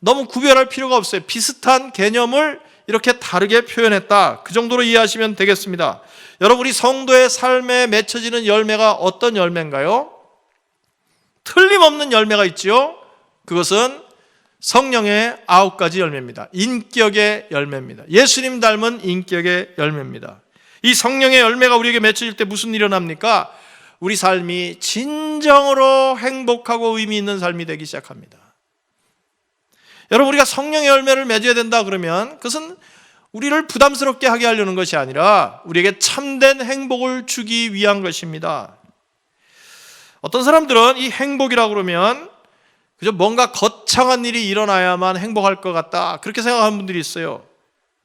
너무 구별할 필요가 없어요. 비슷한 개념을 이렇게 다르게 표현했다, 그 정도로 이해하시면 되겠습니다. 여러분, 우리 성도의 삶에 맺혀지는 열매가 어떤 열매인가요? 틀림없는 열매가 있죠. 그것은 성령의 9가지 열매입니다. 인격의 열매입니다. 예수님 닮은 인격의 열매입니다. 이 성령의 열매가 우리에게 맺혀질 때 무슨 일이 일어납니까? 우리 삶이 진정으로 행복하고 의미 있는 삶이 되기 시작합니다. 여러분, 우리가 성령의 열매를 맺어야 된다 그러면 그것은 우리를 부담스럽게 하게 하려는 것이 아니라 우리에게 참된 행복을 주기 위한 것입니다. 어떤 사람들은 이 행복이라고 그러면 그저 뭔가 거창한 일이 일어나야만 행복할 것 같다, 그렇게 생각하는 분들이 있어요.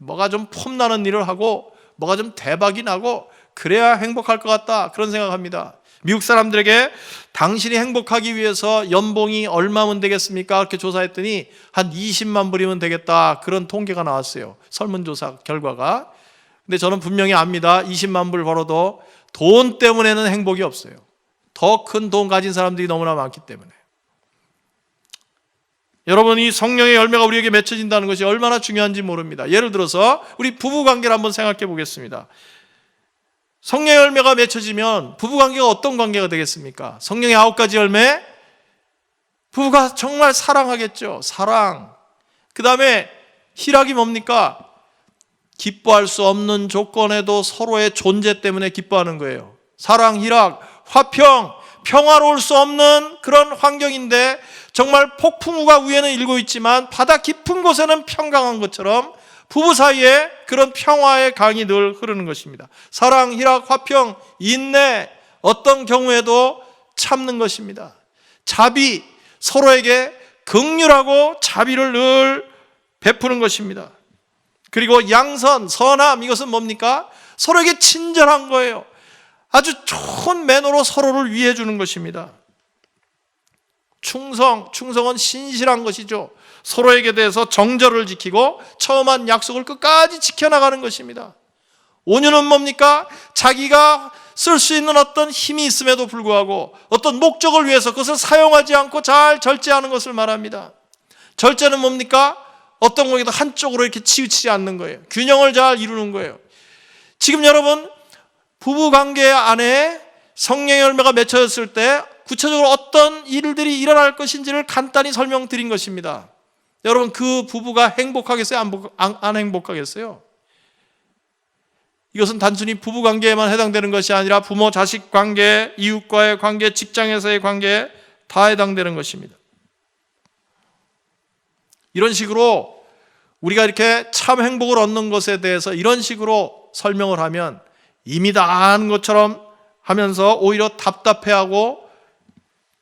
뭐가 좀 폼나는 일을 하고 뭐가 좀 대박이 나고 그래야 행복할 것 같다, 그런 생각합니다. 미국 사람들에게 당신이 행복하기 위해서 연봉이 얼마면 되겠습니까? 이렇게 조사했더니 한 20만 불이면 되겠다, 그런 통계가 나왔어요. 설문조사 결과가. 근데 저는 분명히 압니다. 20만 불 벌어도 돈 때문에는 행복이 없어요. 더 큰 돈 가진 사람들이 너무나 많기 때문에. 여러분, 이 성령의 열매가 우리에게 맺혀진다는 것이 얼마나 중요한지 모릅니다. 예를 들어서 우리 부부관계를 한번 생각해 보겠습니다. 성령의 열매가 맺혀지면 부부관계가 어떤 관계가 되겠습니까? 성령의 9가지 열매, 부부가 정말 사랑하겠죠. 사랑. 그 다음에 희락이 뭡니까? 기뻐할 수 없는 조건에도 서로의 존재 때문에 기뻐하는 거예요. 사랑, 희락, 화평, 평화로울 수 없는 그런 환경인데 정말 폭풍우가 위에는 일고 있지만 바다 깊은 곳에는 평강한 것처럼 부부 사이에 그런 평화의 강이 늘 흐르는 것입니다. 사랑, 희락, 화평, 인내, 어떤 경우에도 참는 것입니다. 자비, 서로에게 긍휼하고 자비를 늘 베푸는 것입니다. 그리고 양선, 선함, 이것은 뭡니까? 서로에게 친절한 거예요. 아주 좋은 매너로 서로를 위해 주는 것입니다. 충성은 신실한 것이죠. 서로에게 대해서 정절을 지키고 처음 한 약속을 끝까지 지켜나가는 것입니다. 온유는 뭡니까? 자기가 쓸 수 있는 어떤 힘이 있음에도 불구하고 어떤 목적을 위해서 그것을 사용하지 않고 잘 절제하는 것을 말합니다. 절제는 뭡니까? 어떤 것에도 한쪽으로 이렇게 치우치지 않는 거예요. 균형을 잘 이루는 거예요. 지금 여러분, 부부관계 안에 성령의 열매가 맺혀졌을 때 구체적으로 어떤 일들이 일어날 것인지를 간단히 설명드린 것입니다. 여러분, 그 부부가 행복하겠어요? 안 행복하겠어요? 이것은 단순히 부부관계에만 해당되는 것이 아니라 부모, 자식 관계, 이웃과의 관계, 직장에서의 관계 다 해당되는 것입니다. 이런 식으로 우리가 이렇게 참 행복을 얻는 것에 대해서 이런 식으로 설명을 하면 이미 다 아는 것처럼 하면서 오히려 답답해하고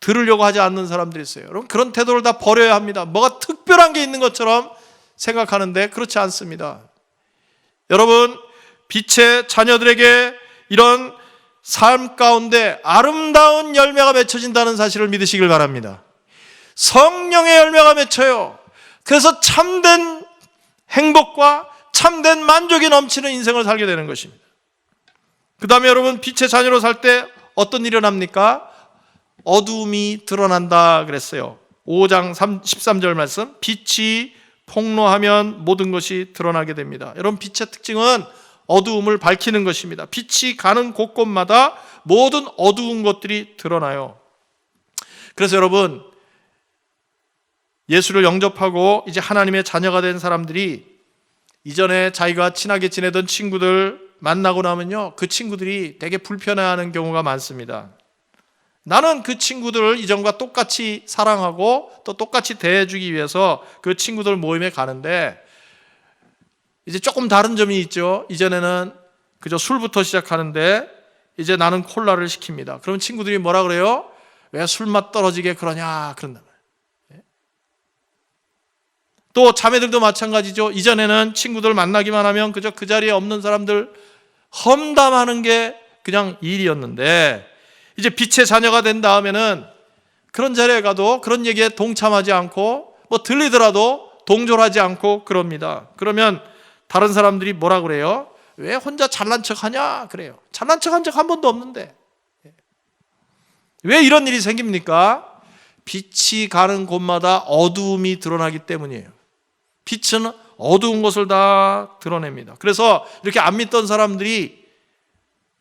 들으려고 하지 않는 사람들이 있어요. 여러분, 그런 태도를 다 버려야 합니다. 뭐가 특별한 게 있는 것처럼 생각하는데 그렇지 않습니다. 여러분, 빛의 자녀들에게 이런 삶 가운데 아름다운 열매가 맺혀진다는 사실을 믿으시길 바랍니다. 성령의 열매가 맺혀요. 그래서 참된 행복과 참된 만족이 넘치는 인생을 살게 되는 것입니다. 그 다음에 여러분, 빛의 자녀로 살 때 어떤 일이 일어납니까? 어두움이 드러난다 그랬어요. 5장 13절 말씀, 빛이 폭로하면 모든 것이 드러나게 됩니다. 여러분, 빛의 특징은 어두움을 밝히는 것입니다. 빛이 가는 곳곳마다 모든 어두운 것들이 드러나요. 그래서 여러분, 예수를 영접하고 이제 하나님의 자녀가 된 사람들이 이전에 자기가 친하게 지내던 친구들 만나고 나면요, 그 친구들이 되게 불편해하는 경우가 많습니다. 나는 그 친구들을 이전과 똑같이 사랑하고 또 똑같이 대해주기 위해서 그 친구들 모임에 가는데 이제 조금 다른 점이 있죠. 이전에는 그저 술부터 시작하는데 이제 나는 콜라를 시킵니다. 그러면 친구들이 뭐라 그래요? 왜 술맛 떨어지게 그러냐, 그런단 말이에요. 또 자매들도 마찬가지죠. 이전에는 친구들 만나기만 하면 그저 그 자리에 없는 사람들 험담하는 게 그냥 일이었는데 이제 빛의 자녀가 된 다음에는 그런 자리에 가도 그런 얘기에 동참하지 않고 뭐 들리더라도 동조하지 않고 그럽니다. 그러면 다른 사람들이 뭐라 그래요? 왜 혼자 잘난 척하냐 그래요. 잘난 척한 적 한 번도 없는데 왜 이런 일이 생깁니까? 빛이 가는 곳마다 어두움이 드러나기 때문이에요. 빛은 어두운 것을 다 드러냅니다. 그래서 이렇게 안 믿던 사람들이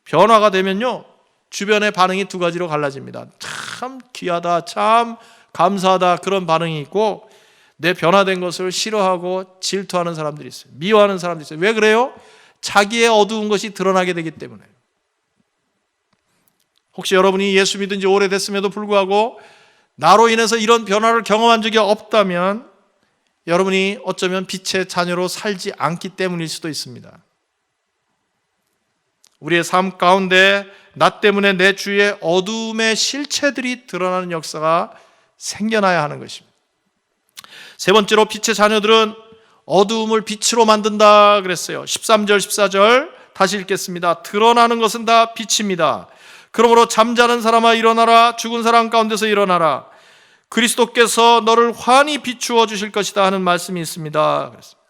변화가 되면요, 주변의 반응이 두 가지로 갈라집니다. 참 귀하다, 참 감사하다, 그런 반응이 있고 내 변화된 것을 싫어하고 질투하는 사람들이 있어요. 미워하는 사람들이 있어요. 왜 그래요? 자기의 어두운 것이 드러나게 되기 때문에. 혹시 여러분이 예수 믿은 지 오래됐음에도 불구하고 나로 인해서 이런 변화를 경험한 적이 없다면 여러분이 어쩌면 빛의 자녀로 살지 않기 때문일 수도 있습니다. 우리의 삶 가운데 나 때문에 내 주위에 어두움의 실체들이 드러나는 역사가 생겨나야 하는 것입니다. 세 번째로, 빛의 자녀들은 어두움을 빛으로 만든다 그랬어요. 13절 14절 다시 읽겠습니다. 드러나는 것은 다 빛입니다. 그러므로 잠자는 사람아 일어나라. 죽은 사람 가운데서 일어나라. 그리스도께서 너를 환히 비추어 주실 것이다 하는 말씀이 있습니다. 그랬습니다.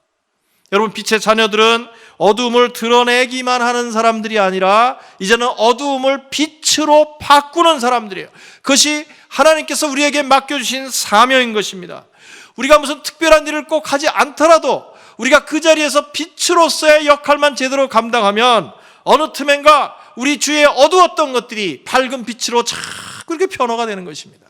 여러분, 빛의 자녀들은 어두움을 드러내기만 하는 사람들이 아니라 이제는 어두움을 빛으로 바꾸는 사람들이에요. 그것이 하나님께서 우리에게 맡겨주신 사명인 것입니다. 우리가 무슨 특별한 일을 꼭 하지 않더라도 우리가 그 자리에서 빛으로서의 역할만 제대로 감당하면 어느 틈엔가 우리 주위에 어두웠던 것들이 밝은 빛으로 자꾸 이렇게 변화가 되는 것입니다.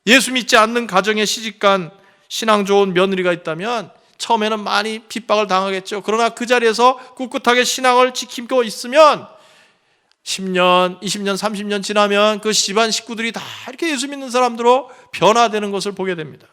예수 믿지 않는 가정에 시집간 신앙 좋은 며느리가 있다면 처음에는 많이 핍박을 당하겠죠. 그러나 그 자리에서 꿋꿋하게 신앙을 지키고 있으면 10년, 20년, 30년 지나면 그 집안 식구들이 다 이렇게 예수 믿는 사람들로 변화되는 것을 보게 됩니다.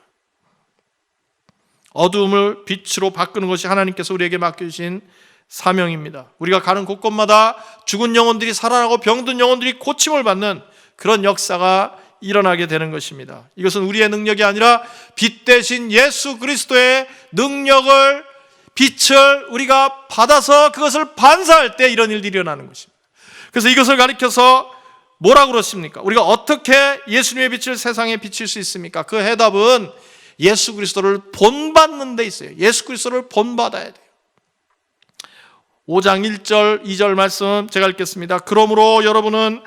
어두움을 빛으로 바꾸는 것이 하나님께서 우리에게 맡겨주신 사명입니다. 우리가 가는 곳곳마다 죽은 영혼들이 살아나고 병든 영혼들이 고침을 받는 그런 역사가 일어나게 되는 것입니다. 이것은 우리의 능력이 아니라 빛 대신 예수 그리스도의 능력을, 빛을 우리가 받아서 그것을 반사할 때 이런 일들이 일어나는 것입니다. 그래서 이것을 가리켜서 뭐라고 그러십니까? 우리가 어떻게 예수님의 빛을 세상에 비칠 수 있습니까? 그 해답은 예수 그리스도를 본받는 데 있어요. 예수 그리스도를 본받아야 돼요. 5장 1절 2절 말씀 제가 읽겠습니다. 그러므로 여러분은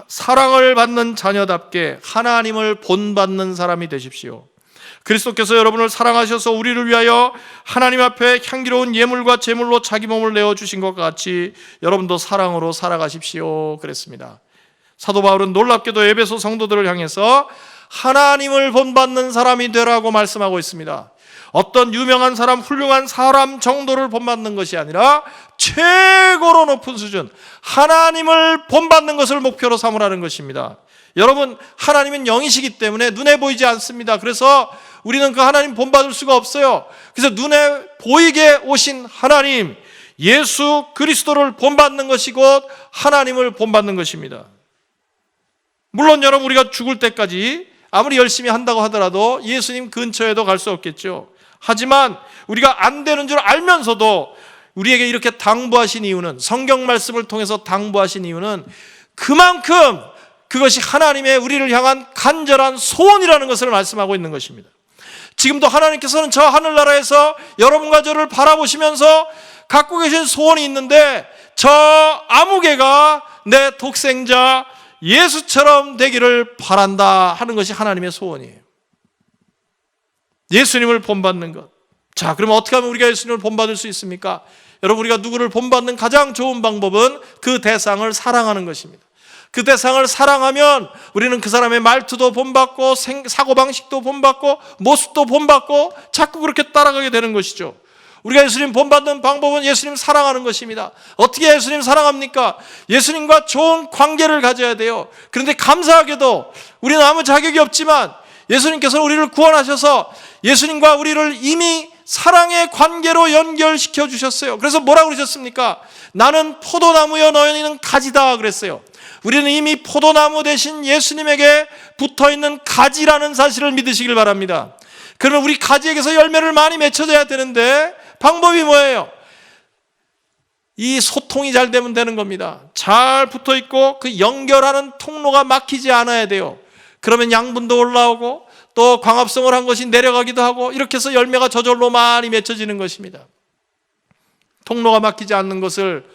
사랑을 받는 자녀답게 하나님을 본받는 사람이 되십시오. 그리스도께서 여러분을 사랑하셔서 우리를 위하여 하나님 앞에 향기로운 예물과 제물로 자기 몸을 내어주신 것과 같이 여러분도 사랑으로 살아가십시오 그랬습니다. 사도 바울은 놀랍게도 에베소 성도들을 향해서 하나님을 본받는 사람이 되라고 말씀하고 있습니다. 어떤 유명한 사람, 훌륭한 사람 정도를 본받는 것이 아니라 최고로 높은 수준, 하나님을 본받는 것을 목표로 삼으라는 것입니다. 여러분, 하나님은 영이시기 때문에 눈에 보이지 않습니다. 그래서 우리는 그 하나님 본받을 수가 없어요. 그래서 눈에 보이게 오신 하나님, 예수 그리스도를 본받는 것이 곧 하나님을 본받는 것입니다. 물론 여러분, 우리가 죽을 때까지 아무리 열심히 한다고 하더라도 예수님 근처에도 갈 수 없겠죠. 하지만 우리가 안 되는 줄 알면서도 우리에게 이렇게 당부하신 이유는, 성경 말씀을 통해서 당부하신 이유는 그만큼 그것이 하나님의 우리를 향한 간절한 소원이라는 것을 말씀하고 있는 것입니다. 지금도 하나님께서는 저 하늘나라에서 여러분과 저를 바라보시면서 갖고 계신 소원이 있는데, 저 아무개가 내 독생자 예수처럼 되기를 바란다 하는 것이 하나님의 소원이에요. 예수님을 본받는 것. 자, 그러면 어떻게 하면 우리가 예수님을 본받을 수 있습니까? 여러분, 우리가 누구를 본받는 가장 좋은 방법은 그 대상을 사랑하는 것입니다. 그 대상을 사랑하면 우리는 그 사람의 말투도 본받고 사고방식도 본받고 모습도 본받고 자꾸 그렇게 따라가게 되는 것이죠. 우리가 예수님 본받는 방법은 예수님 사랑하는 것입니다. 어떻게 예수님 사랑합니까? 예수님과 좋은 관계를 가져야 돼요. 그런데 감사하게도 우리는 아무 자격이 없지만 예수님께서 우리를 구원하셔서 예수님과 우리를 이미 사랑의 관계로 연결시켜 주셨어요. 그래서 뭐라고 그러셨습니까? 나는 포도나무여 너희는 가지다 그랬어요. 우리는 이미 포도나무 대신 예수님에게 붙어있는 가지라는 사실을 믿으시길 바랍니다. 그러면 우리 가지에게서 열매를 많이 맺혀져야 되는데 방법이 뭐예요? 이 소통이 잘 되면 되는 겁니다. 잘 붙어있고 그 연결하는 통로가 막히지 않아야 돼요. 그러면 양분도 올라오고 또 광합성을 한 것이 내려가기도 하고 이렇게 해서 열매가 저절로 많이 맺혀지는 것입니다. 통로가 막히지 않는 것을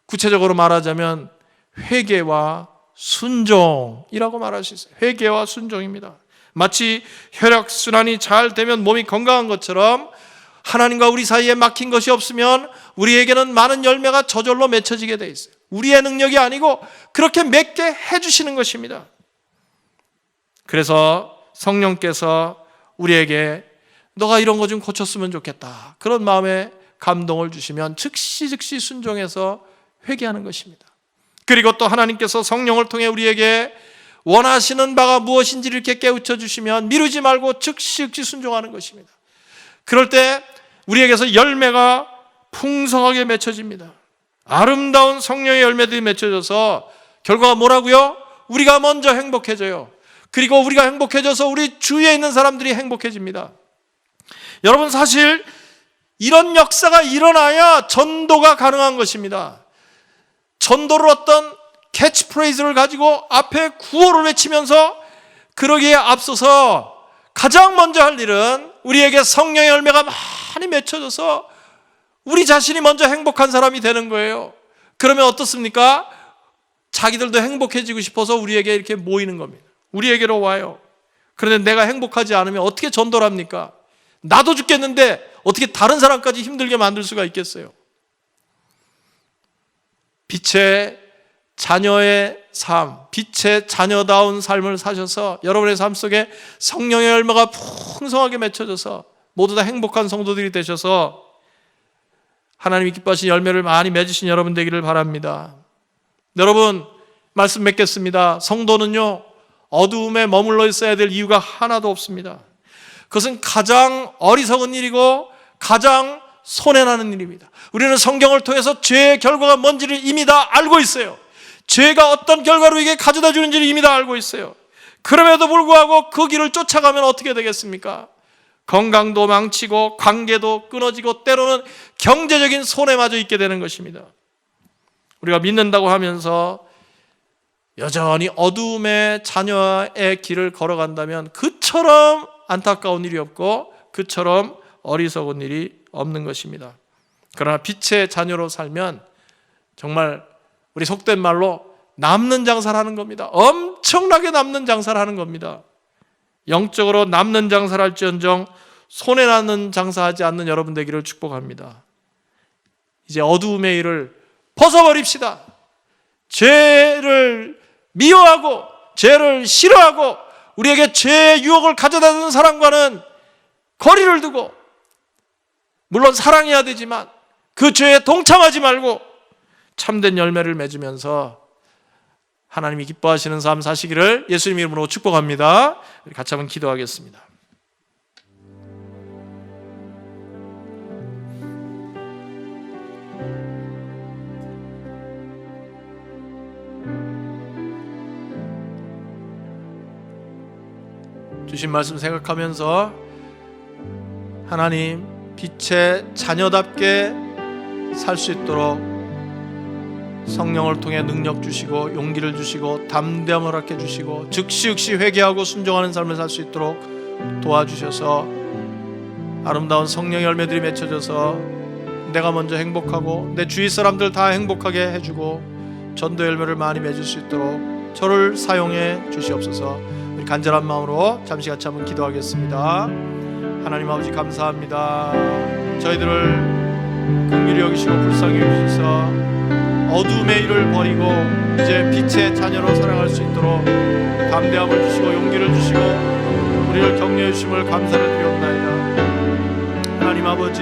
구체적으로 말하자면 회개와 순종이라고 말할 수 있어요. 회개와 순종입니다. 마치 혈액순환이 잘 되면 몸이 건강한 것처럼 하나님과 우리 사이에 막힌 것이 없으면 우리에게는 많은 열매가 저절로 맺혀지게 돼 있어요. 우리의 능력이 아니고 그렇게 맺게 해주시는 것입니다. 그래서 성령께서 우리에게 너가 이런 거 좀 고쳤으면 좋겠다, 그런 마음에 감동을 주시면 즉시 순종해서 회개하는 것입니다. 그리고 또 하나님께서 성령을 통해 우리에게 원하시는 바가 무엇인지를 이렇게 깨우쳐 주시면 미루지 말고 즉시 순종하는 것입니다. 그럴 때 우리에게서 열매가 풍성하게 맺혀집니다. 아름다운 성령의 열매들이 맺혀져서 결과가 뭐라고요? 우리가 먼저 행복해져요. 그리고 우리가 행복해져서 우리 주위에 있는 사람들이 행복해집니다. 여러분, 사실 이런 역사가 일어나야 전도가 가능한 것입니다. 전도를 어떤 캐치프레이즈를 가지고 앞에 구호를 외치면서 그러기에 앞서서 가장 먼저 할 일은 우리에게 성령의 열매가 많이 맺혀져서 우리 자신이 먼저 행복한 사람이 되는 거예요. 그러면 어떻습니까? 자기들도 행복해지고 싶어서 우리에게 이렇게 모이는 겁니다. 우리에게로 와요. 그런데 내가 행복하지 않으면 어떻게 전도를 합니까? 나도 죽겠는데 어떻게 다른 사람까지 힘들게 만들 수가 있겠어요? 빛의 자녀의 삶, 빛의 자녀다운 삶을 사셔서 여러분의 삶 속에 성령의 열매가 풍성하게 맺혀져서 모두 다 행복한 성도들이 되셔서 하나님이 기뻐하신 열매를 많이 맺으신 여러분 되기를 바랍니다. 여러분, 말씀 맺겠습니다. 성도는요, 어두움에 머물러 있어야 될 이유가 하나도 없습니다. 그것은 가장 어리석은 일이고 가장 손해나는 일입니다. 우리는 성경을 통해서 죄의 결과가 뭔지를 이미 다 알고 있어요. 죄가 어떤 결과로 이게 가져다 주는지를 이미 다 알고 있어요. 그럼에도 불구하고 그 길을 쫓아가면 어떻게 되겠습니까? 건강도 망치고 관계도 끊어지고 때로는 경제적인 손해마저 있게 되는 것입니다. 우리가 믿는다고 하면서 여전히 어두움의 자녀의 길을 걸어간다면 그처럼 안타까운 일이 없고 그처럼 어리석은 일이 없는 것입니다. 그러나 빛의 자녀로 살면 정말 우리 속된 말로 남는 장사를 하는 겁니다. 엄청나게 남는 장사를 하는 겁니다. 영적으로 남는 장사를 할지언정 손해나는 장사하지 않는 여러분 되기를 축복합니다. 이제 어두움의 일을 벗어버립시다. 죄를 미워하고 죄를 싫어하고 우리에게 죄의 유혹을 가져다 주는 사람과는 거리를 두고, 물론 사랑해야 되지만 그 죄에 동참하지 말고 참된 열매를 맺으면서 하나님이 기뻐하시는 삶 사시기를 예수님 이름으로 축복합니다. 우리 같이 한번 기도하겠습니다. 주신 말씀 생각하면서 하나님, 빛의 자녀답게 살 수 있도록 성령을 통해 능력 주시고 용기를 주시고 담대함을 허락해 주시고 즉시 회개하고 순종하는 삶을 살 수 있도록 도와주셔서 아름다운 성령의 열매들이 맺혀져서 내가 먼저 행복하고 내 주위 사람들 다 행복하게 해주고 전도 열매를 많이 맺을 수 있도록 저를 사용해 주시옵소서. 우리 간절한 마음으로 잠시 같이 한번 기도하겠습니다. 하나님 아버지, 감사합니다. 저희들을 긍휼히 여기시고 불쌍히 여기셔서 어두움의 일을 버리고 이제 빛의 자녀로 살아갈 수 있도록 담대함을 주시고 용기를 주시고 우리를 격려해 주심을 감사를 드리옵나이다. 하나님 아버지,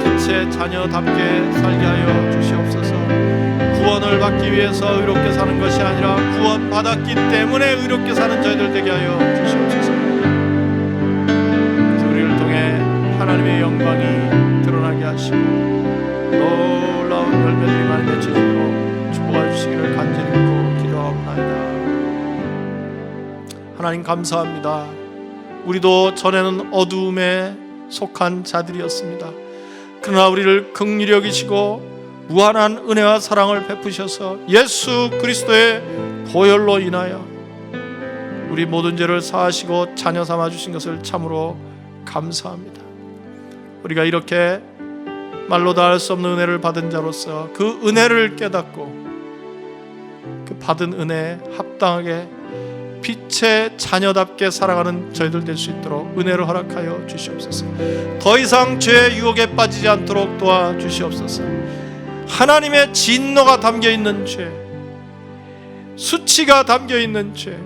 빛의 자녀답게 살게 하여 주시옵소서. 구원을 받기 위해서 의롭게 사는 것이 아니라 구원 받았기 때문에 의롭게 사는 저희들 되게 하여 주시옵소서. 그래서 우리를 통해 하나님의 영광이 드러나게 하시고 놀라운 열매들이 많이 맺혀지도록 축복해 주시기를 간절히 믿고 기도하옵나이다. 하나님 감사합니다. 우리도 전에는 어두움에 속한 자들이었습니다. 그러나 우리를 긍휼히 여기시고 무한한 은혜와 사랑을 베푸셔서 예수 그리스도의 보혈로 인하여 우리 모든 죄를 사하시고 자녀 삼아 주신 것을 참으로 감사합니다. 우리가 이렇게 말로 다 할 수 없는 은혜를 받은 자로서 그 은혜를 깨닫고 그 받은 은혜에 합당하게 빛의 자녀답게 살아가는 저희들 될 수 있도록 은혜를 허락하여 주시옵소서. 더 이상 죄의 유혹에 빠지지 않도록 도와주시옵소서. 하나님의 진노가 담겨있는 죄, 수치가 담겨있는 죄,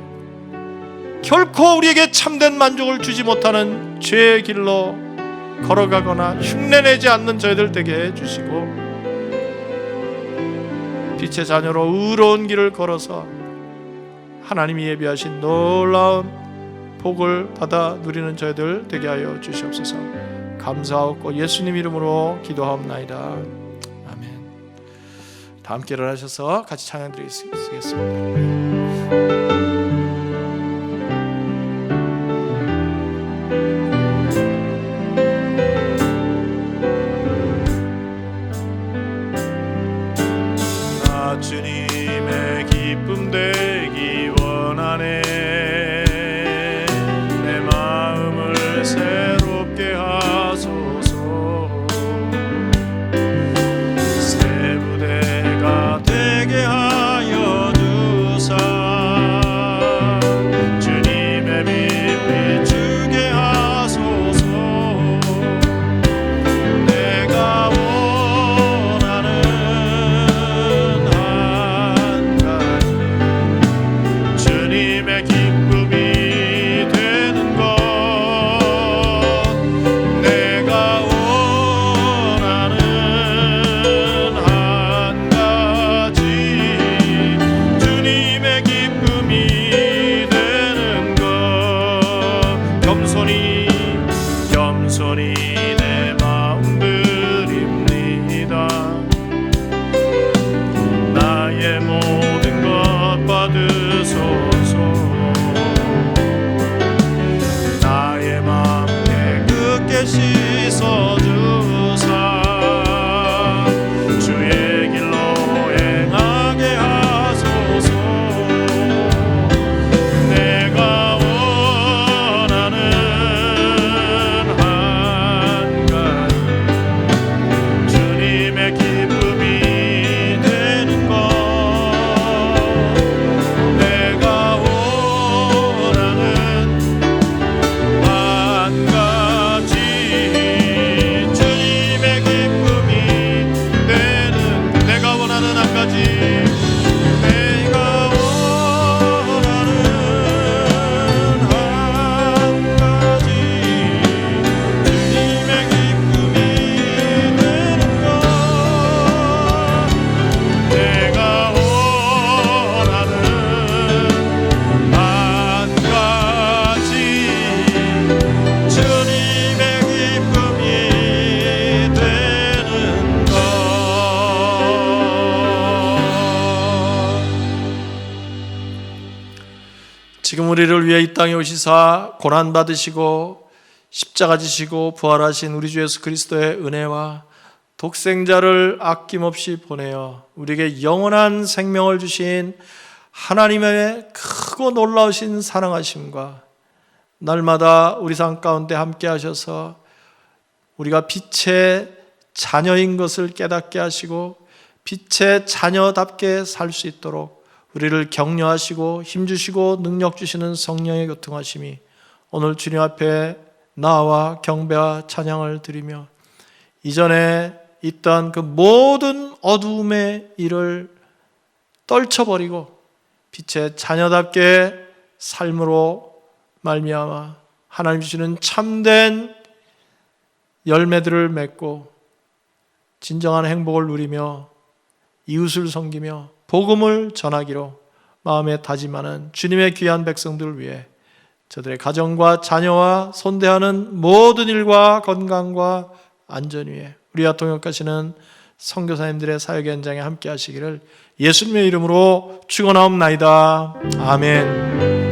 결코 우리에게 참된 만족을 주지 못하는 죄의 길로 걸어가거나 흉내내지 않는 저희들 되게 해주시고 빛의 자녀로 의로운 길을 걸어서 하나님이 예비하신 놀라운 복을 받아 누리는 저희들 되게 하여 주시옵소서. 감사하고 예수님 이름으로 기도하옵나이다. 아멘. 다 함께 일어나셔서 같이 찬양 드리겠습니다. 겸손히 내 마음 드립니다. 나의 모든 것 받으소서. 나의 마음 깨끗게 씻어주사 주의 길로 행하게 하소서. 내가 원하는 한 가지 주님의 기쁨이 되는 것. 내가 원하는 한 가지 주님의 기쁨이 되는. 내가 원하는 한 가지. 내가 원하는 한 가지 주님의 기쁨이 되는 것. 내가 원하는 한 가지 주님의 기쁨이 되는 것. 지금 우리를 위해 이 땅에 오시사 고난 받으시고 십자가 지시고 부활하신 우리 주 예수 그리스도의 은혜와 독생자를 아낌없이 보내어 우리에게 영원한 생명을 주신 하나님의 크고 놀라우신 사랑하심과 날마다 우리 삶 가운데 함께 하셔서 우리가 빛의 자녀인 것을 깨닫게 하시고 빛의 자녀답게 살 수 있도록 우리를 격려하시고 힘주시고 능력 주시는 성령의 교통하심이 오늘 주님 앞에 나와 경배와 찬양을 드리며 이전에 있던 그 모든 어두움의 일을 떨쳐버리고 빛의 자녀답게 삶으로 말미암아 하나님 주시는 참된 열매들을 맺고 진정한 행복을 누리며 이웃을 섬기며 복음을 전하기로 마음에 다짐하는 주님의 귀한 백성들을 위해 저들의 가정과 자녀와 손대하는 모든 일과 건강과 안전 위에 우리와 동역하시는 선교사님들의 사역 현장에 함께 하시기를 예수님의 이름으로 축원하옵나이다. 아멘.